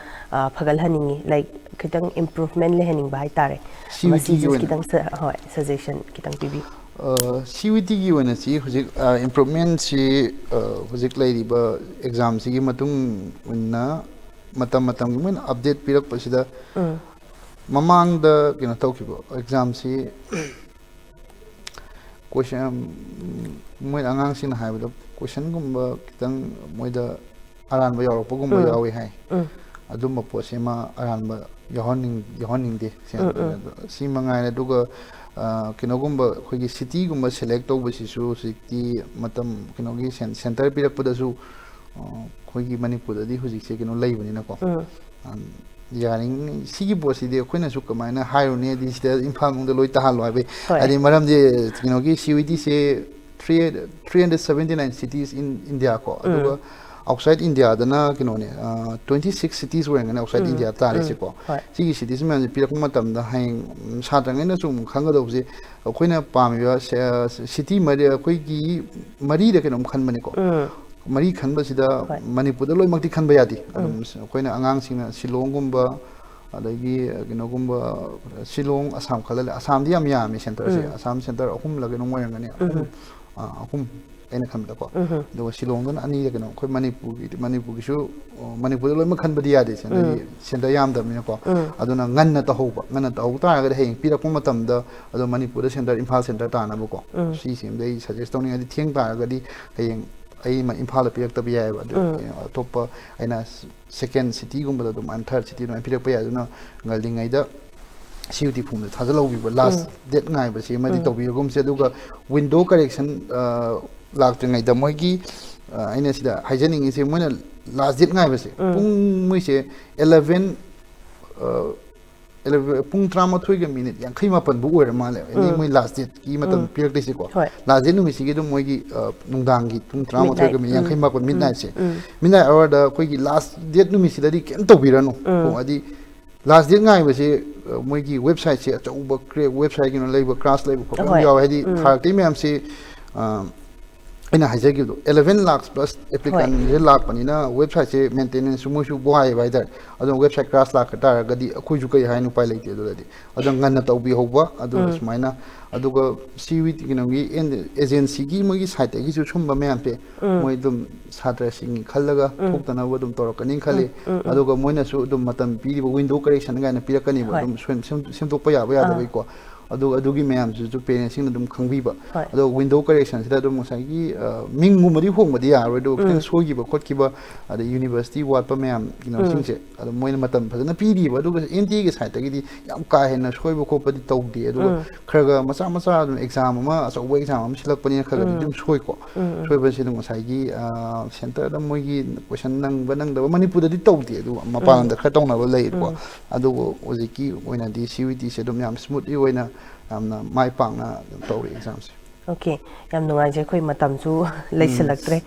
S1: phagal haningi like kitang improvement le haning bai tare masi kitang hoi suggestion kitang tv
S2: CUET gi wena si hujik improvement si hujik lai riba exam si gi matung na matam gi update pirak pasida mamang da kina tawkibo exam si question moi angang sin haibdo question gumba kitang moida aran ba yorok gumba yawi hai adum po sema aran ba yohoning de si mangai na duga kino gumba khogi city gumba select to basi su city matam kino gi center pirak pada su khogi manipur da di huji se kino lei bani na ko yaring sigi bosi de khoina su kamaina hairone di sta imphal mung de loi ta hal wai adi maram de kino gi CUET se 379 cities in India ko aduga outside India dana kino ne 26 cities were in outside India ta re se ko sigi cities man pirak matam da haing satrang na sum khanga do se khoina pam yo city mari khoi gi mari de kino khan mani ko mari khan ba sida manipur da loi makti khan ba yadi khoina angang sing Shillong gumba adagi kino gumba Shillong Assam khalale Assam di am ya mi center se Assam center ahum la kino moyang ne ahum ena khan da ko do Shillong don ani kino khoi manipur gi su manipur da loi makhan ba yadi center yam da mi ko aduna nganna ta ho ta ga heng pirak ko matam da ado manipur da center Imphal center ta na ko si sim dei suggest tawning adi thieng ta ga di heng ai ma Imphal pirak ta biya ba top aina second city gumba da man third city no pirak pa ya na ngalingai da CUET phum da thajalo bi last date ngai ba se ma di tobi gum se duga window correction lak ngai da moi gi aina sida haijaning se moina last date ngai ba se pung moi se 11 pung 38 ga minute yang khima pan bu wer ma le ni moi last date ki matam pirak de se ko last date nu mi si gi dum moi gi nungdang gi pung 38 ga minute yang khima pan midnight se midnight hour da koi gi last date nu mi si da di kem to bi ra no ko adi last date ngai ba se moi gi website se achauba create website gi no leiba crash leiba ko yaw hadi thak ti mem se ina haja gi 11 lakhs plus applicant je lakh panina website se maintenance mo su bohai bai dar adon website crash lakh ta ga di khoi ju kai hai nu pai leite do dadi adon ngan na tau bi hoba adu smaina aduga CUET gi no gi agency gi mo gi site gi su chumba me ampe moi dum satra sing khallaga thoktana wa dum torokani khali aduga moina su dum matam pi window correction ga na pirakani ba dum sem tok pa ya da bai ko adugi mayam su parents sing dum khangbi ba adu window correction sida dum sai gi ming mu mari hong madi ya ro do ken sogi ba khot ki ba adu university wat pa mayam gino sing se adu moina matam phajana pi di ba adu NT gi sai ta gi di yam ka hen na soi ba ko pa di tau di adu khraga macha dum exam ma so wa exam am silak pani khraga dum soi ko soi ba sidum sai gi center da moi gi question nang ba nang da manipur da di tau di adu mapan da kha tau na ba lei ko adu oziki oina di CUET se dum yam smooth i oina amna mai pang na tori exams
S1: okay yam nungai je khoi matam chu leiselaktre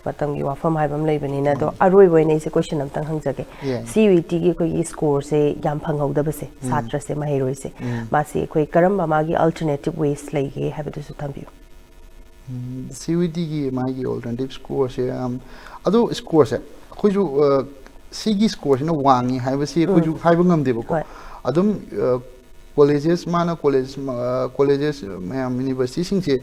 S1: matam gi wafam haibam leibani na do aroi boina ise question am tang hangjage CUET gi khoi score se yam phanghau da base satra se mahiroi se ma se khoi karam ma gi alternative ways leige habatu su thambi
S2: CUET gi ma gi alternative score se adu score se khoi ju sigi score se na wangi haiba se khoi ju haiba ngamde ba ko adum colleges mana colleges mayam university sing se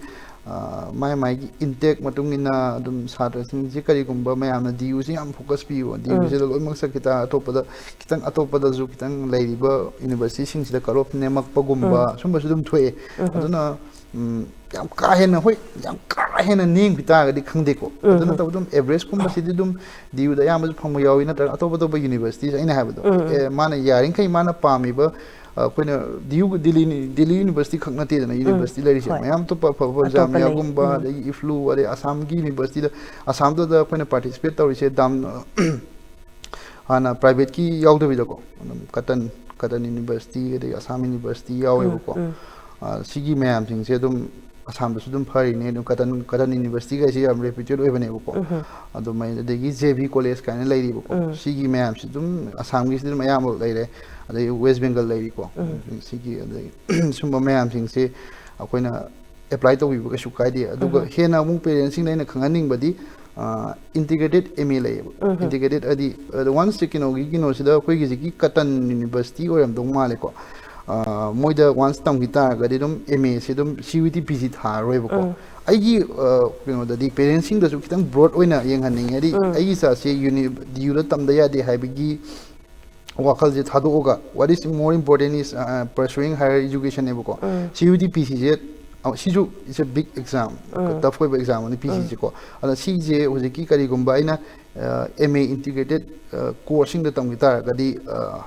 S2: mai intake matung ina dum satra sing je kari gumba mayam na DU se am focus pi o DU se loi mak sakita atopada kitang atopada zu kitang leiba university sing se ka rop ne mak pa gumba sumba su dum thoi aduna yam ka hena hoi yam ka hena ning pita ga di khangde ko aduna ta dum average kumba se dum DU da yam phamu yawi na ta atopada ba university ina ha ba do mana yaring kai mana pami ba koina Delhi University khakna te na university lari se mayam to pa jamia gumba de iflu are Assam gi university da Assam da koina participate tori se dam ana private ki yaw de ko Katan University de Assam University yaw ko sigi mayam sing se dum Assam da sudum phari ne dum Katan University ga se am reputed oi bane ko adu mai de gi JB college ka ne lari ko sigi mayam se dum Assam gi dum mayam lai adai West Bengal lady ko sigi adai sumba mayam sing se akoina apply to wi ka su kai di aduga hena mu parents sing naina khanganing badi integrated MA lay integrated adi one stick no gi no sida koi gi Katan University or am dong male ko moida once tam guitar ga dum MA se dum CUET PG tha roi ba ko aigi da di parenting da su kitang broad oina yeng haning adi aigi sa se uni diu da tam da ya de haibigi wakal je thado oga what is more important is pursuing higher education ne ba ko CUET PG je Shiju is a big exam, tough exam on the PCC. And CJ was a key combine MA integrated coursing the Tamita, Gadi,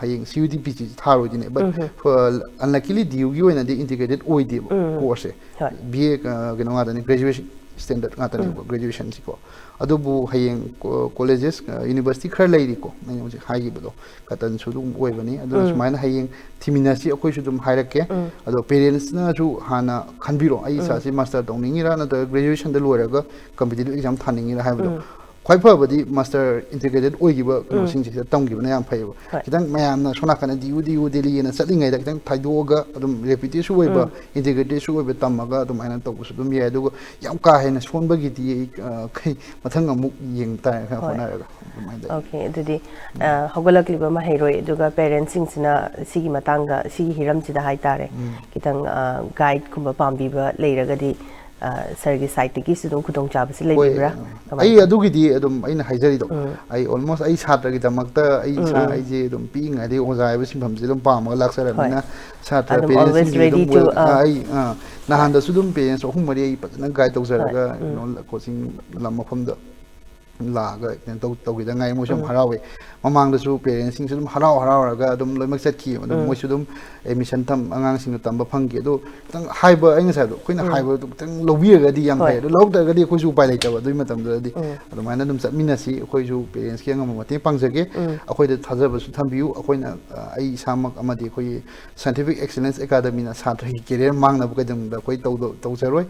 S2: Haying CUT PCC, Taro in it. But for unluckily, you and the integrated OED course, be a graduation standard, not graduation. Adobu Haying colleges, university Kerlady, high below, Catan Sudum Wavani, and those mine Haying Timinasi, Okoshudum Hierarchy, although parents to Hana Kanbiro, I master Dominira, and the graduation the lower competitive exam turning in a habit. Quite probably master integrated Oigiba, since it's a tongue given I am payable. Then Mayam Sonaka and the daily and setting it, then Taidoga, repetition waiver, integrated with Tamaga, the Mana Tokus, the Miadogo, Yamka and Swanbagiti, Matanga Muk Ying time.
S1: Okay, today Hogala Clipama hero, Duga parents in Sigi Matanga, Sigi Hiram to the Haitare, Kitang guide Kumba Pambiba, later Gadi. Sergi site ki sidong kudong chaba sila libra.
S2: Ay adugi di adum ay nahayjari do. Ay almost ay satra kita magta ay sa ay je dum ping ay ozai ba simbam silom pam ga laksara mina satra parents dum ay nahanda sudum parents ohum mari ay patna guide tawzaraga coaching lamafam da laga tawgida ngai mo sum harawe mamang da su parents sing sudum haraw dum loimak setki dum mo sudum emission tam angang sing tamba phangge do tang haiba ai ngai do koina haiba tang lobira di yam thai do lobda ga di ko su pai lai tawa dui matam da di adum maina dum chatmina si ko su parents ki angam mate pangjage akoi da thajaba su thambiu akoina ai samak amadi koi scientific excellence academy na satra hi career mangna bu kadam da koi tawzaroi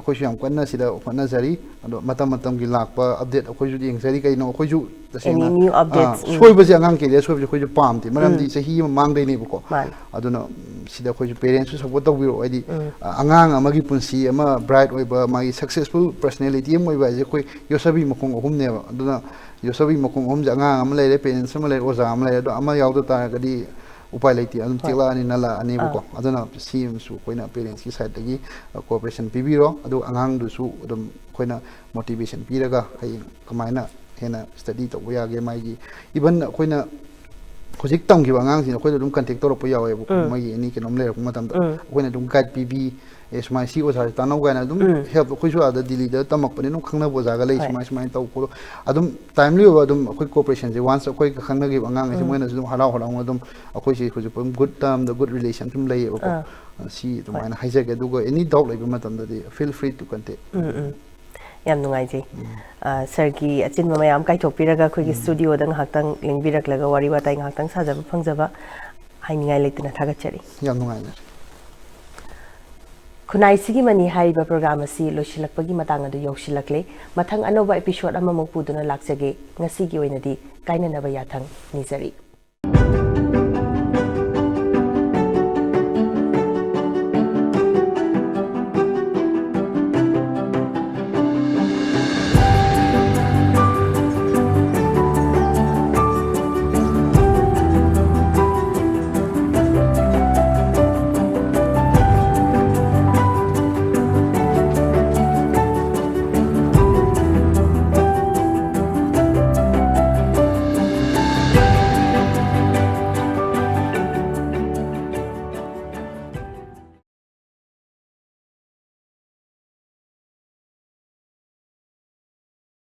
S2: ko su yam kwanna sida kwanna jari ado matam gi lakpa update ko ju ding jari kai no ko ju
S1: any new updates
S2: soi ba angang ke le soi ba ko ju pam ti maram di sahi mang dei ni bu ko aduna sida ko ju parents su support taw biro ai angang amagi punsi ama bright oi ba mai successful personality moi ba je koi yosabi mokong ohum ne aduna yosabi mokong ohum angang am le parents am le oza am le do ama yaw do ta ga di upai leti adum tela ni nala ani bu ko aduna sim su koina parents ki side gi cooperation pibiro adu angang du su adum koina motivation piraga hai kamaina hena study to ya ge mai gi even koina hojik tam gi angang sin koina dum contact to ro yawe bu mai ni kenom le ro matam da koina dum guide pb esmai si osa ta no ga na dum help ko su ada dili da tamak pani no khangna bo jaga le esmai taw ko adum timely wa dum koi cooperation je once koi khangna gi angang se moina dum haraw adum akoi si hojik good term the good relation tum le ko si dum ana haije ge du go any doubt le matam da feel free to contact
S1: yam nungai ji Sergi achin mayam kai thopiraga khoi gi studio dang haktang lingbirak laga wari watai haktang sajaba phangjaba haingai leitna thagachari
S2: yam nungai
S1: Khunaishigi mani haiba program asi losilakpagi matang adu yausilakle mathang anoba episode amamok puduna lakjage ngasi gi oinadi kaina naba yathang nizari